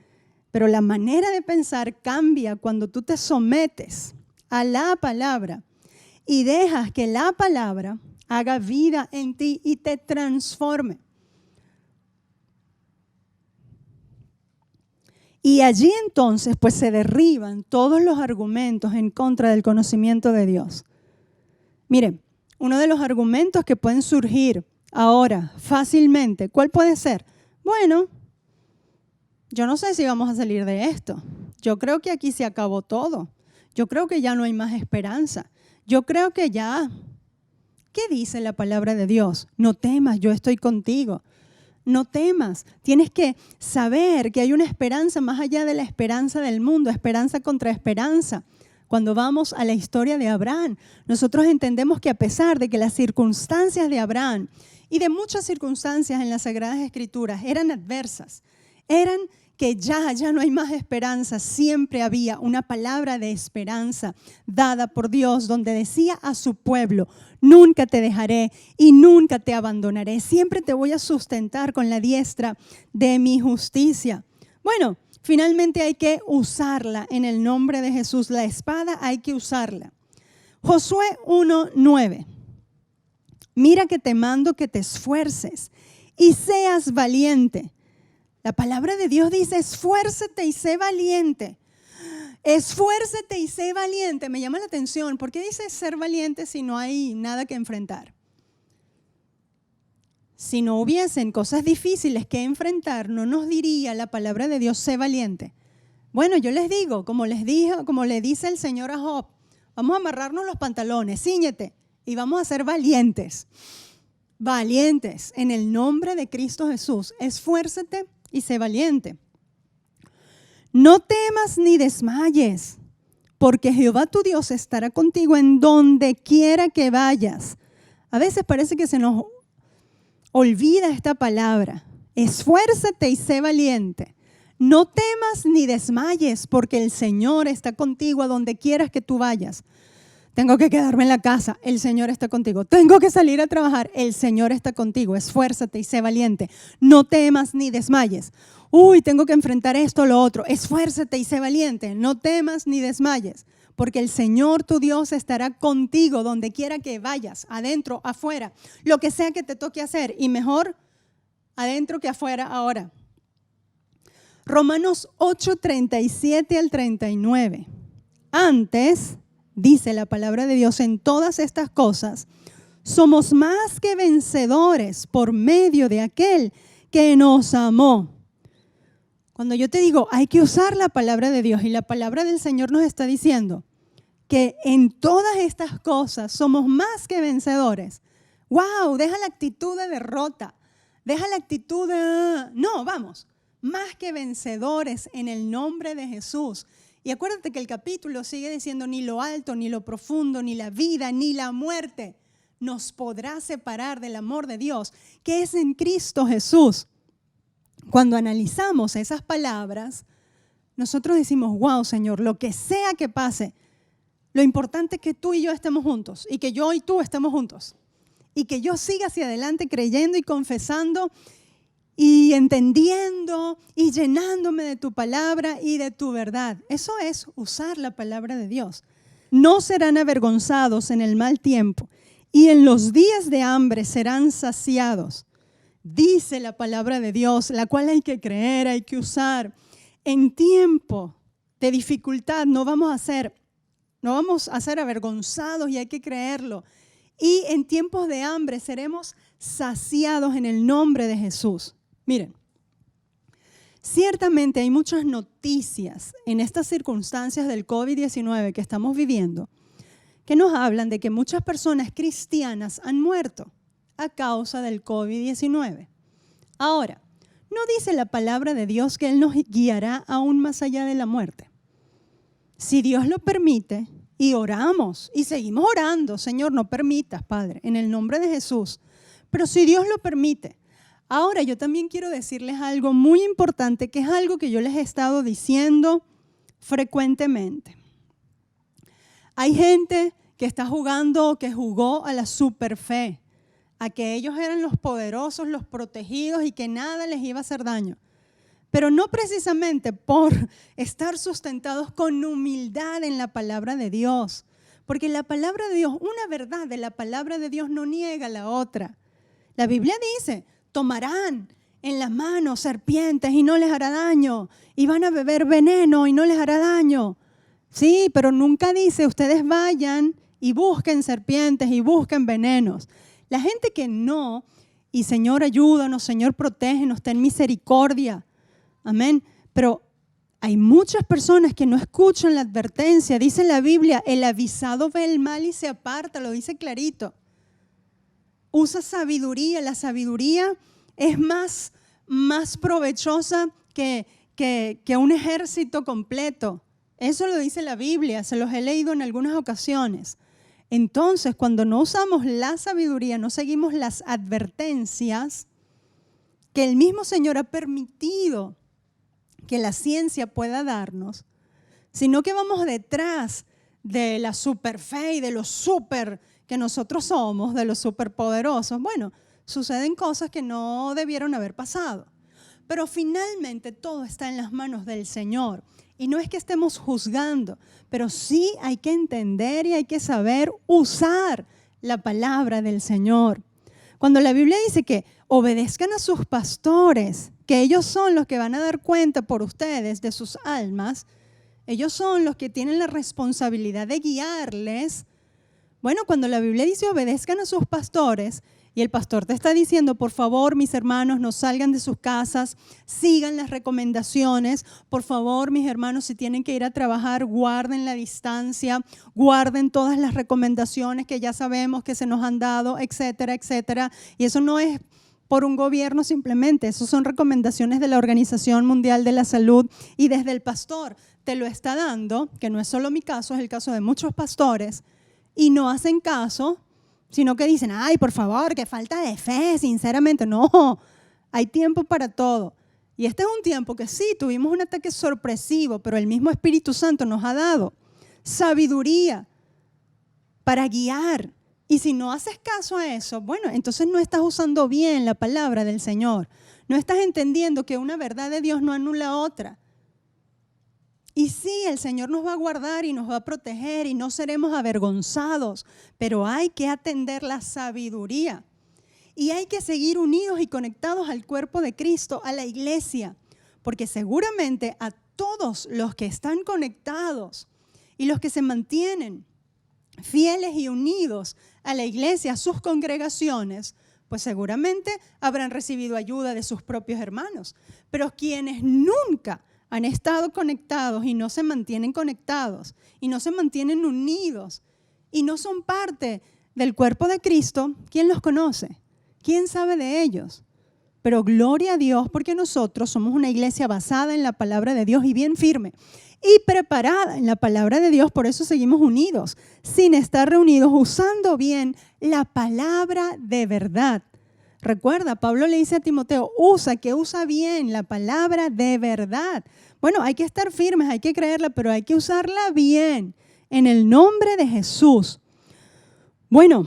Pero la manera de pensar cambia cuando tú te sometes a la palabra y dejas que la palabra haga vida en ti y te transforme. Y allí entonces pues se derriban todos los argumentos en contra del conocimiento de Dios. Miren, uno de los argumentos que pueden surgir ahora fácilmente, ¿cuál puede ser? Bueno, yo no sé si vamos a salir de esto. Yo creo que aquí se acabó todo. Yo creo que ya no hay más esperanza. Yo creo que ya. ¿Qué dice la palabra de Dios? No temas, yo estoy contigo. No temas. Tienes que saber que hay una esperanza más allá de la esperanza del mundo, esperanza contra esperanza. Cuando vamos a la historia de Abraham, nosotros entendemos que a pesar de que las circunstancias de Abraham y de muchas circunstancias en las Sagradas Escrituras eran adversas, eran que ya no hay más esperanza, siempre había una palabra de esperanza dada por Dios donde decía a su pueblo, nunca te dejaré y nunca te abandonaré, siempre te voy a sustentar con la diestra de mi justicia. Bueno, finalmente hay que usarla en el nombre de Jesús, la espada hay que usarla. Josué 1:9, mira que te mando que te esfuerces y seas valiente. La palabra de Dios dice, esfuérzate y sé valiente. Esfuérzate y sé valiente. Me llama la atención. ¿Por qué dice ser valiente si no hay nada que enfrentar? Si no hubiesen cosas difíciles que enfrentar, no nos diría la palabra de Dios, sé valiente. Bueno, yo les digo, como le dice el Señor a Job, vamos a amarrarnos los pantalones, cíñete y vamos a ser valientes. Valientes en el nombre de Cristo Jesús. Esfuérzate y sé valiente. No temas ni desmayes, porque Jehová tu Dios estará contigo en donde quiera que vayas. A veces parece que se nos olvida esta palabra. Esfuérzate y sé valiente. No temas ni desmayes, porque el Señor está contigo a donde quieras que tú vayas. Tengo que quedarme en la casa, el Señor está contigo. Tengo que salir a trabajar, el Señor está contigo. Esfuérzate y sé valiente. No temas ni desmayes. Uy, tengo que enfrentar esto o lo otro. Esfuérzate y sé valiente. No temas ni desmayes, porque el Señor tu Dios estará contigo donde quiera que vayas, adentro, afuera, lo que sea que te toque hacer. Y mejor adentro que afuera ahora. Romanos 8:37 al 39. Antes, dice la palabra de Dios, en todas estas cosas somos más que vencedores por medio de aquel que nos amó. Cuando yo te digo, hay que usar la palabra de Dios y la palabra del Señor nos está diciendo que en todas estas cosas somos más que vencedores. ¡Wow! Deja la actitud de derrota. Deja la actitud de... No, vamos. Más que vencedores en el nombre de Jesús. Y acuérdate que el capítulo sigue diciendo ni lo alto, ni lo profundo, ni la vida, ni la muerte nos podrá separar del amor de Dios, que es en Cristo Jesús. Cuando analizamos esas palabras, nosotros decimos, wow, Señor, lo que sea que pase, lo importante es que tú y yo estemos juntos y que yo y tú estemos juntos y que yo siga hacia adelante creyendo y confesando y entendiendo y llenándome de tu palabra y de tu verdad. Eso es usar la palabra de Dios. No serán avergonzados en el mal tiempo y en los días de hambre serán saciados. Dice la palabra de Dios, la cual hay que creer, hay que usar. En tiempo de dificultad no vamos a ser avergonzados y hay que creerlo. Y en tiempos de hambre seremos saciados en el nombre de Jesús. Miren, ciertamente hay muchas noticias en estas circunstancias del COVID-19 que estamos viviendo que nos hablan de que muchas personas cristianas han muerto a causa del COVID-19. Ahora, no dice la palabra de Dios que Él nos guiará aún más allá de la muerte. Si Dios lo permite y oramos y seguimos orando, Señor, no permitas, Padre, en el nombre de Jesús. Pero si Dios lo permite. Ahora, yo también quiero decirles algo muy importante, que es algo que yo les he estado diciendo frecuentemente. Hay gente que está jugando, que jugó a la superfe, a que ellos eran los poderosos, los protegidos y que nada les iba a hacer daño. Pero no precisamente por estar sustentados con humildad en la palabra de Dios. Porque la palabra de Dios, una verdad de la palabra de Dios no niega la otra. La Biblia dice, tomarán en las manos serpientes y no les hará daño. Y van a beber veneno y no les hará daño. Sí, pero nunca dice, ustedes vayan y busquen serpientes y busquen venenos. La gente que no, y Señor ayúdanos, Señor protégenos, ten misericordia. Amén. Pero hay muchas personas que no escuchan la advertencia. Dice la Biblia, el avisado ve el mal y se aparta, lo dice clarito. Usa sabiduría. La sabiduría es más provechosa que un ejército completo. Eso lo dice la Biblia, se los he leído en algunas ocasiones. Entonces, cuando no usamos la sabiduría, no seguimos las advertencias que el mismo Señor ha permitido que la ciencia pueda darnos, sino que vamos detrás de la superfe y de lo super que nosotros somos, de los superpoderosos, bueno, suceden cosas que no debieron haber pasado. Pero finalmente todo está en las manos del Señor. Y no es que estemos juzgando, pero sí hay que entender y hay que saber usar la palabra del Señor. Cuando la Biblia dice que obedezcan a sus pastores, que ellos son los que van a dar cuenta por ustedes de sus almas, ellos son los que tienen la responsabilidad de guiarles. Bueno, cuando la Biblia dice obedezcan a sus pastores, y el pastor te está diciendo, por favor, mis hermanos, no salgan de sus casas, sigan las recomendaciones. Por favor, mis hermanos, si tienen que ir a trabajar, guarden la distancia, guarden todas las recomendaciones que ya sabemos que se nos han dado, etcétera, etcétera. Y eso no es por un gobierno simplemente, eso son recomendaciones de la Organización Mundial de la Salud y desde el pastor te lo está dando, que no es solo mi caso, es el caso de muchos pastores, y no hacen caso, sino que dicen, ay, por favor, qué falta de fe, sinceramente. No, hay tiempo para todo. Y este es un tiempo que sí, tuvimos un ataque sorpresivo, pero el mismo Espíritu Santo nos ha dado sabiduría para guiar. Y si no haces caso a eso, bueno, entonces no estás usando bien la palabra del Señor. No estás entendiendo que una verdad de Dios no anula otra. Y sí, el Señor nos va a guardar y nos va a proteger y no seremos avergonzados, pero hay que atender la sabiduría y hay que seguir unidos y conectados al cuerpo de Cristo, a la iglesia, porque seguramente a todos los que están conectados y los que se mantienen fieles y unidos a la iglesia, a sus congregaciones, pues seguramente habrán recibido ayuda de sus propios hermanos, pero quienes nunca han estado conectados y no se mantienen conectados y no se mantienen unidos y no son parte del cuerpo de Cristo, ¿quién los conoce? ¿Quién sabe de ellos? Pero gloria a Dios porque nosotros somos una iglesia basada en la palabra de Dios y bien firme y preparada en la palabra de Dios, por eso seguimos unidos, sin estar reunidos, usando bien la palabra de verdad. Recuerda, Pablo le dice a Timoteo, usa bien la palabra de verdad. Bueno, hay que estar firmes, hay que creerla, pero hay que usarla bien, en el nombre de Jesús. Bueno,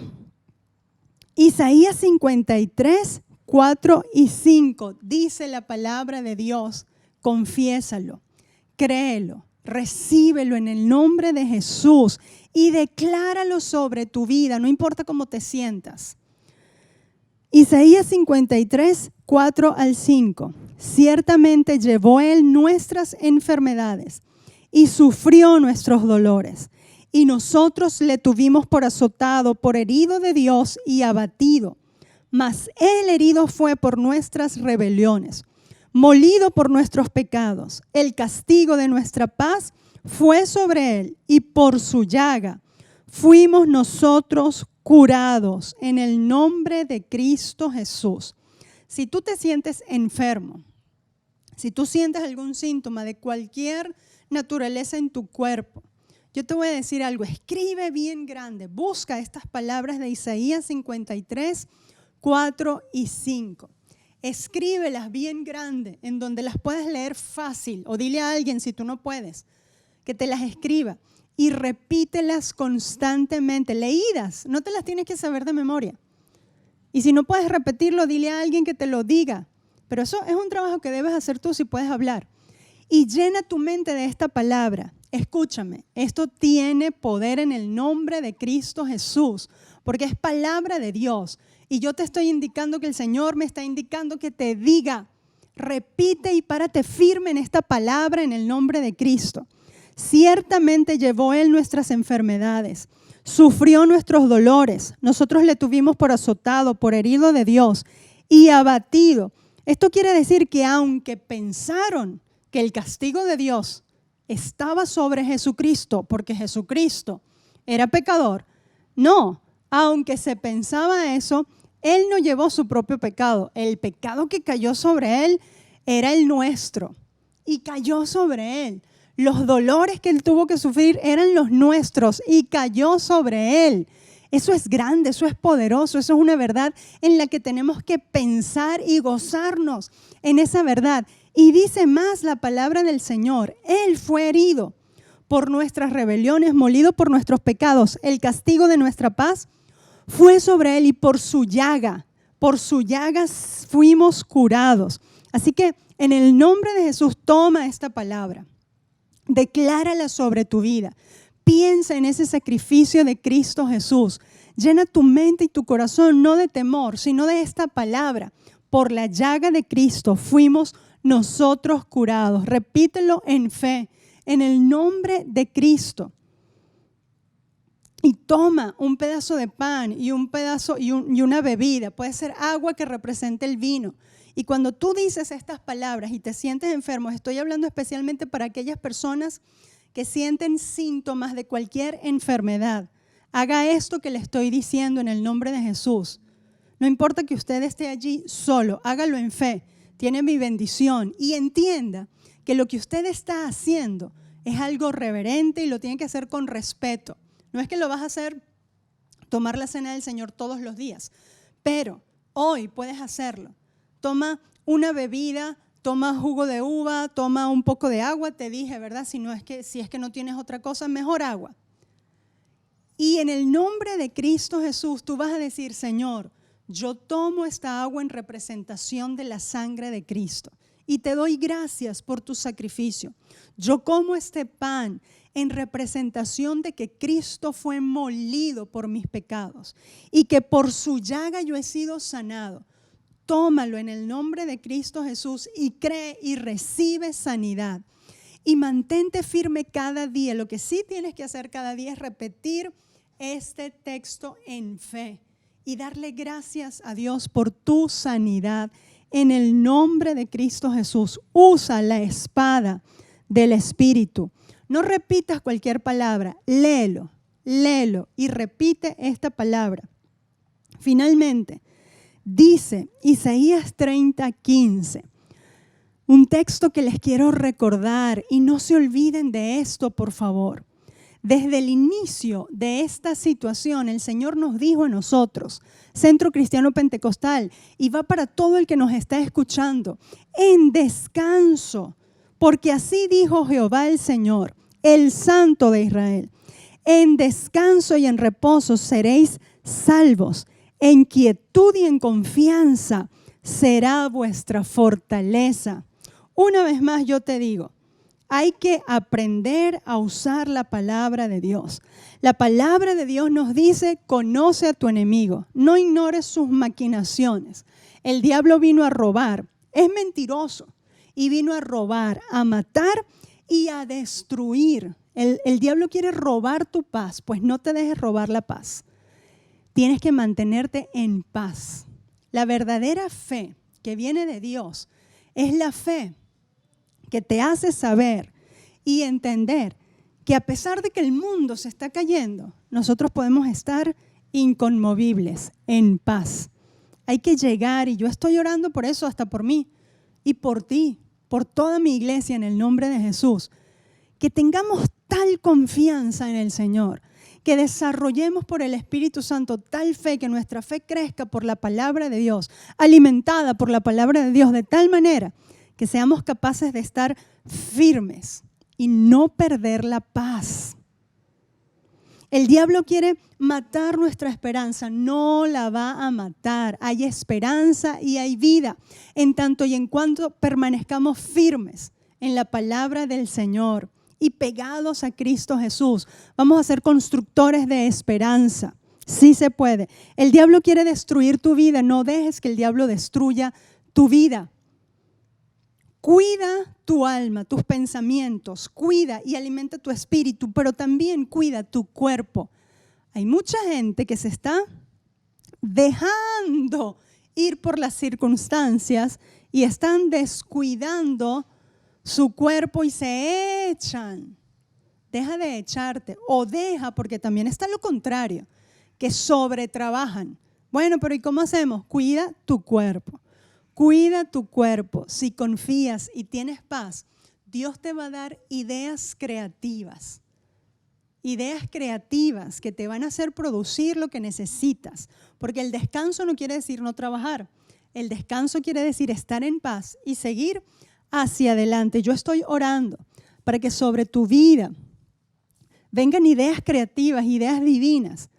Isaías 53, 4 y 5, dice la palabra de Dios, confiésalo, créelo, recíbelo en el nombre de Jesús y decláralo sobre tu vida, no importa cómo te sientas. Isaías 53, 4 al 5. Ciertamente llevó Él nuestras enfermedades y sufrió nuestros dolores. Y nosotros le tuvimos por azotado, por herido de Dios y abatido. Mas Él herido fue por nuestras rebeliones, molido por nuestros pecados. El castigo de nuestra paz fue sobre Él y por su llaga fuimos nosotros curados en el nombre de Cristo Jesús. Si tú te sientes enfermo, si tú sientes algún síntoma de cualquier naturaleza en tu cuerpo, yo te voy a decir algo, escribe bien grande, busca estas palabras de Isaías 53, 4 y 5. Escríbelas bien grande, en donde las puedas leer fácil, o dile a alguien si tú no puedes, que te las escriba. Y repítelas constantemente, leídas, no te las tienes que saber de memoria. Y si no puedes repetirlo, dile a alguien que te lo diga. Pero eso es un trabajo que debes hacer tú si puedes hablar. Y llena tu mente de esta palabra. Escúchame, esto tiene poder en el nombre de Cristo Jesús, porque es palabra de Dios. Y yo te estoy indicando que el Señor me está indicando que te diga, repite y párate firme en esta palabra en el nombre de Cristo. Ciertamente llevó Él nuestras enfermedades, sufrió nuestros dolores. Nosotros le tuvimos por azotado, por herido de Dios y abatido. Esto quiere decir que aunque pensaron que el castigo de Dios estaba sobre Jesucristo, porque Jesucristo era pecador, no, aunque se pensaba eso, Él no llevó su propio pecado. El pecado que cayó sobre Él era el nuestro y cayó sobre Él. Los dolores que Él tuvo que sufrir eran los nuestros y cayó sobre Él. Eso es grande, eso es poderoso, eso es una verdad en la que tenemos que pensar y gozarnos en esa verdad. Y dice más la palabra del Señor, Él fue herido por nuestras rebeliones, molido por nuestros pecados. El castigo de nuestra paz fue sobre Él y por su llaga fuimos curados. Así que en el nombre de Jesús, toma esta palabra. Declárala sobre tu vida. Piensa en ese sacrificio de Cristo Jesús. Llena tu mente y tu corazón no de temor, sino de esta palabra. Por la llaga de Cristo fuimos nosotros curados. Repítelo en fe, en el nombre de Cristo. Y toma un pedazo de pan y una bebida. Puede ser agua que represente el vino. Y cuando tú dices estas palabras y te sientes enfermo, estoy hablando especialmente para aquellas personas que sienten síntomas de cualquier enfermedad. Haga esto que le estoy diciendo en el nombre de Jesús. No importa que usted esté allí solo, hágalo en fe. Tiene mi bendición y entienda que lo que usted está haciendo es algo reverente y lo tiene que hacer con respeto. No es que lo vas a hacer tomar la cena del Señor todos los días, pero hoy puedes hacerlo. Toma una bebida, toma jugo de uva, toma un poco de agua, te dije, ¿verdad? Si es que no tienes otra cosa, mejor agua. Y en el nombre de Cristo Jesús, tú vas a decir, Señor, yo tomo esta agua en representación de la sangre de Cristo y te doy gracias por tu sacrificio. Yo como este pan en representación de que Cristo fue molido por mis pecados y que por su llaga yo he sido sanado. Tómalo en el nombre de Cristo Jesús y cree y recibe sanidad. Y mantente firme cada día. Lo que sí tienes que hacer cada día es repetir este texto en fe y darle gracias a Dios por tu sanidad en el nombre de Cristo Jesús. Usa la espada del Espíritu. No repitas cualquier palabra, léelo y repite esta palabra. Finalmente, dice Isaías 30:15, un texto que les quiero recordar y no se olviden de esto, por favor. Desde el inicio de esta situación, el Señor nos dijo a nosotros, Centro Cristiano Pentecostal, y va para todo el que nos está escuchando, en descanso, porque así dijo Jehová el Señor, el Santo de Israel. En descanso y en reposo seréis salvos, en quietud y en confianza será vuestra fortaleza. Una vez más yo te digo, hay que aprender a usar la palabra de Dios. La palabra de Dios nos dice, conoce a tu enemigo, no ignores sus maquinaciones. El diablo vino a robar, es mentiroso, y vino a robar, a matar y a destruir. El diablo quiere robar tu paz, pues no te dejes robar la paz. Tienes que mantenerte en paz. La verdadera fe que viene de Dios es la fe que te hace saber y entender que a pesar de que el mundo se está cayendo, nosotros podemos estar inconmovibles, en paz. Hay que llegar, y yo estoy orando por eso, hasta por mí y por ti, por toda mi iglesia en el nombre de Jesús, que tengamos tal confianza en el Señor, que desarrollemos por el Espíritu Santo tal fe, que nuestra fe crezca por la palabra de Dios, alimentada por la palabra de Dios, de tal manera que seamos capaces de estar firmes y no perder la paz. El diablo quiere matar nuestra esperanza, no la va a matar. Hay esperanza y hay vida, en tanto y en cuanto permanezcamos firmes en la palabra del Señor y pegados a Cristo Jesús. Vamos a ser constructores de esperanza. Sí se puede. El diablo quiere destruir tu vida, no dejes que el diablo destruya tu vida. Cuida tu alma, tus pensamientos, cuida y alimenta tu espíritu, pero también cuida tu cuerpo. Hay mucha gente que se está dejando ir por las circunstancias y están descuidando su cuerpo y se echan. Deja de echarte, o deja, porque también está lo contrario, que sobretrabajan. Bueno, pero ¿y cómo hacemos? Cuida tu cuerpo. Cuida tu cuerpo. Si confías y tienes paz, Dios te va a dar ideas creativas que te van a hacer producir lo que necesitas. Porque el descanso no quiere decir no trabajar. El descanso quiere decir estar en paz y seguir hacia adelante. Yo estoy orando para que sobre tu vida vengan ideas creativas, ideas divinas,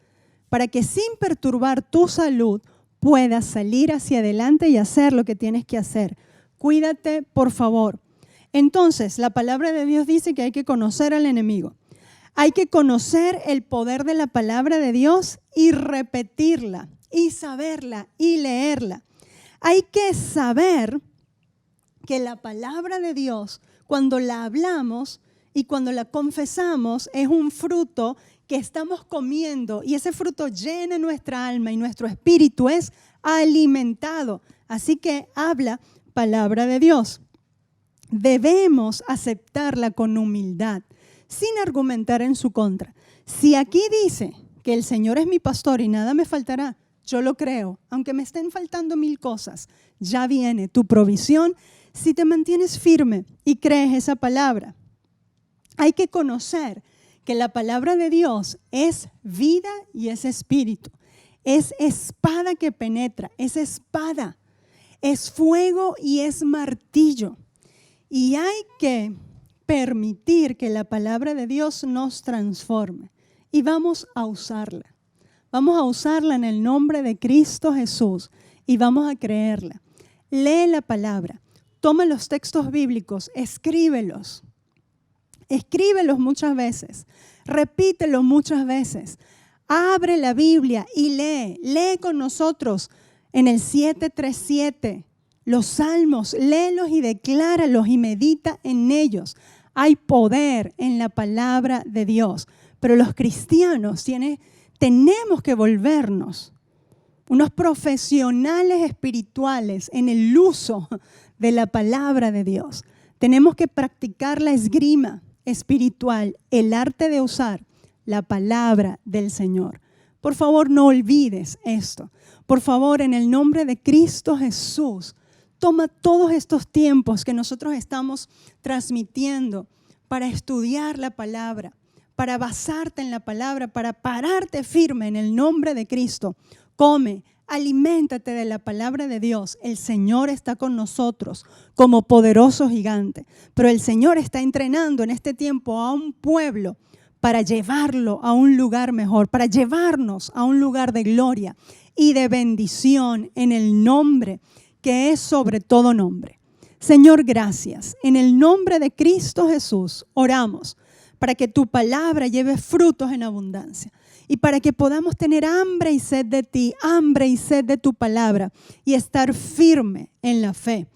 para que sin perturbar tu salud puedas salir hacia adelante y hacer lo que tienes que hacer. Cuídate, por favor. Entonces, la palabra de Dios dice que hay que conocer al enemigo. Hay que conocer el poder de la palabra de Dios y repetirla, y saberla, y leerla. Hay que saber que la palabra de Dios, cuando la hablamos y cuando la confesamos, es un fruto que estamos comiendo, y ese fruto llena nuestra alma y nuestro espíritu es alimentado. Así que habla palabra de Dios. Debemos aceptarla con humildad, sin argumentar en su contra. Si aquí dice que el Señor es mi pastor y nada me faltará, yo lo creo. Aunque me estén faltando 1000 cosas, ya viene tu provisión si te mantienes firme y crees esa palabra. Hay que conocer que la palabra de Dios es vida y es espíritu. Es espada que penetra, es espada, es fuego y es martillo. Y hay que permitir que la palabra de Dios nos transforme. Y vamos a usarla. Vamos a usarla en el nombre de Cristo Jesús y vamos a creerla. Lee la palabra, toma los textos bíblicos, escríbelos. Escríbelos muchas veces, repítelos muchas veces. Abre la Biblia y lee con nosotros en el 737 los salmos, léelos y decláralos y medita en ellos. Hay poder en la palabra de Dios, pero los cristianos tenemos que volvernos unos profesionales espirituales en el uso de la palabra de Dios. Tenemos que practicar la esgrima espiritual, el arte de usar la palabra del Señor. Por favor, no olvides esto. Por favor, en el nombre de Cristo Jesús, toma todos estos tiempos que nosotros estamos transmitiendo para estudiar la palabra, para basarte en la palabra, para pararte firme en el nombre de Cristo. Come, aliméntate de la palabra de Dios. El Señor está con nosotros como poderoso gigante, pero el Señor está entrenando en este tiempo a un pueblo para llevarlo a un lugar mejor, para llevarnos a un lugar de gloria y de bendición en el nombre que es sobre todo nombre. Señor, gracias. En el nombre de Cristo Jesús oramos para que tu palabra lleve frutos en abundancia y para que podamos tener hambre y sed de ti, hambre y sed de tu palabra y estar firme en la fe.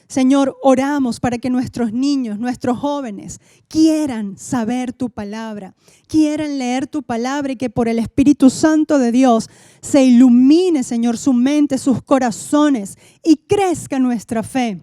Señor, oramos para que nuestros niños, nuestros jóvenes quieran saber tu palabra, quieran leer tu palabra y que por el Espíritu Santo de Dios se ilumine, Señor, su mente, sus corazones y crezca nuestra fe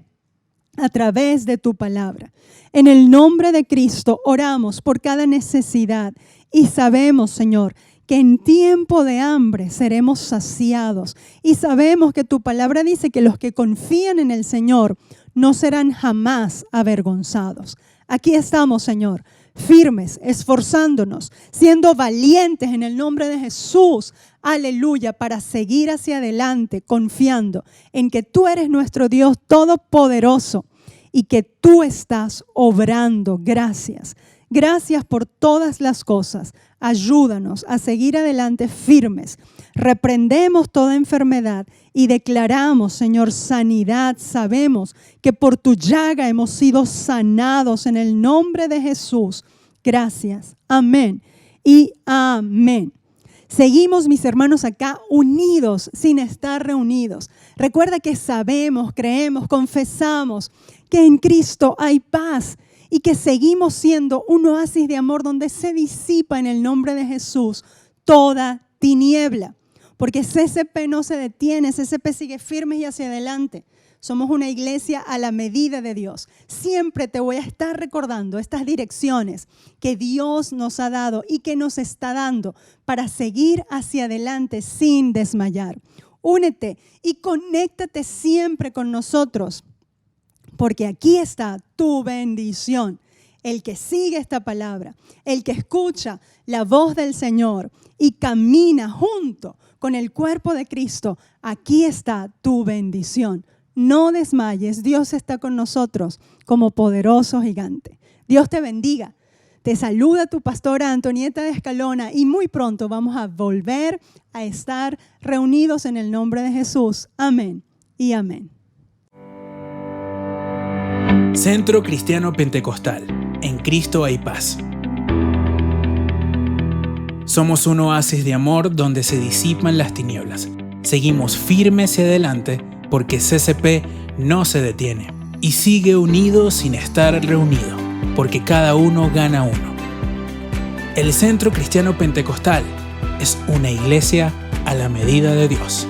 a través de tu palabra. En el nombre de Cristo oramos por cada necesidad y sabemos, Señor, que en tiempo de hambre seremos saciados. Y sabemos que tu palabra dice que los que confían en el Señor no serán jamás avergonzados. Aquí estamos, Señor, firmes, esforzándonos, siendo valientes en el nombre de Jesús. Aleluya, para seguir hacia adelante, confiando en que tú eres nuestro Dios todopoderoso y que tú estás obrando. Gracias. Gracias por todas las cosas. Ayúdanos a seguir adelante firmes. Reprendemos toda enfermedad y declaramos, Señor, sanidad. Sabemos que por tu llaga hemos sido sanados en el nombre de Jesús. Gracias. Amén y amén. Seguimos, mis hermanos, acá unidos sin estar reunidos. Recuerda que sabemos, creemos, confesamos que en Cristo hay paz y que seguimos siendo un oasis de amor donde se disipa en el nombre de Jesús toda tiniebla. Porque CCP no se detiene, CCP sigue firme y hacia adelante. Somos una iglesia a la medida de Dios. Siempre te voy a estar recordando estas direcciones que Dios nos ha dado y que nos está dando para seguir hacia adelante sin desmayar. Únete y conéctate siempre con nosotros, porque aquí está tu bendición. El que sigue esta palabra, el que escucha la voz del Señor y camina junto con el cuerpo de Cristo, aquí está tu bendición. No desmayes, Dios está con nosotros como poderoso gigante. Dios te bendiga. Te saluda tu pastora Antonieta de Escalona y muy pronto vamos a volver a estar reunidos en el nombre de Jesús. Amén y amén. Centro Cristiano Pentecostal. En Cristo hay paz. Somos un oasis de amor donde se disipan las tinieblas. Seguimos firmes hacia adelante porque CCP no se detiene y sigue unido sin estar reunido, porque cada uno gana uno. El Centro Cristiano Pentecostal es una iglesia a la medida de Dios.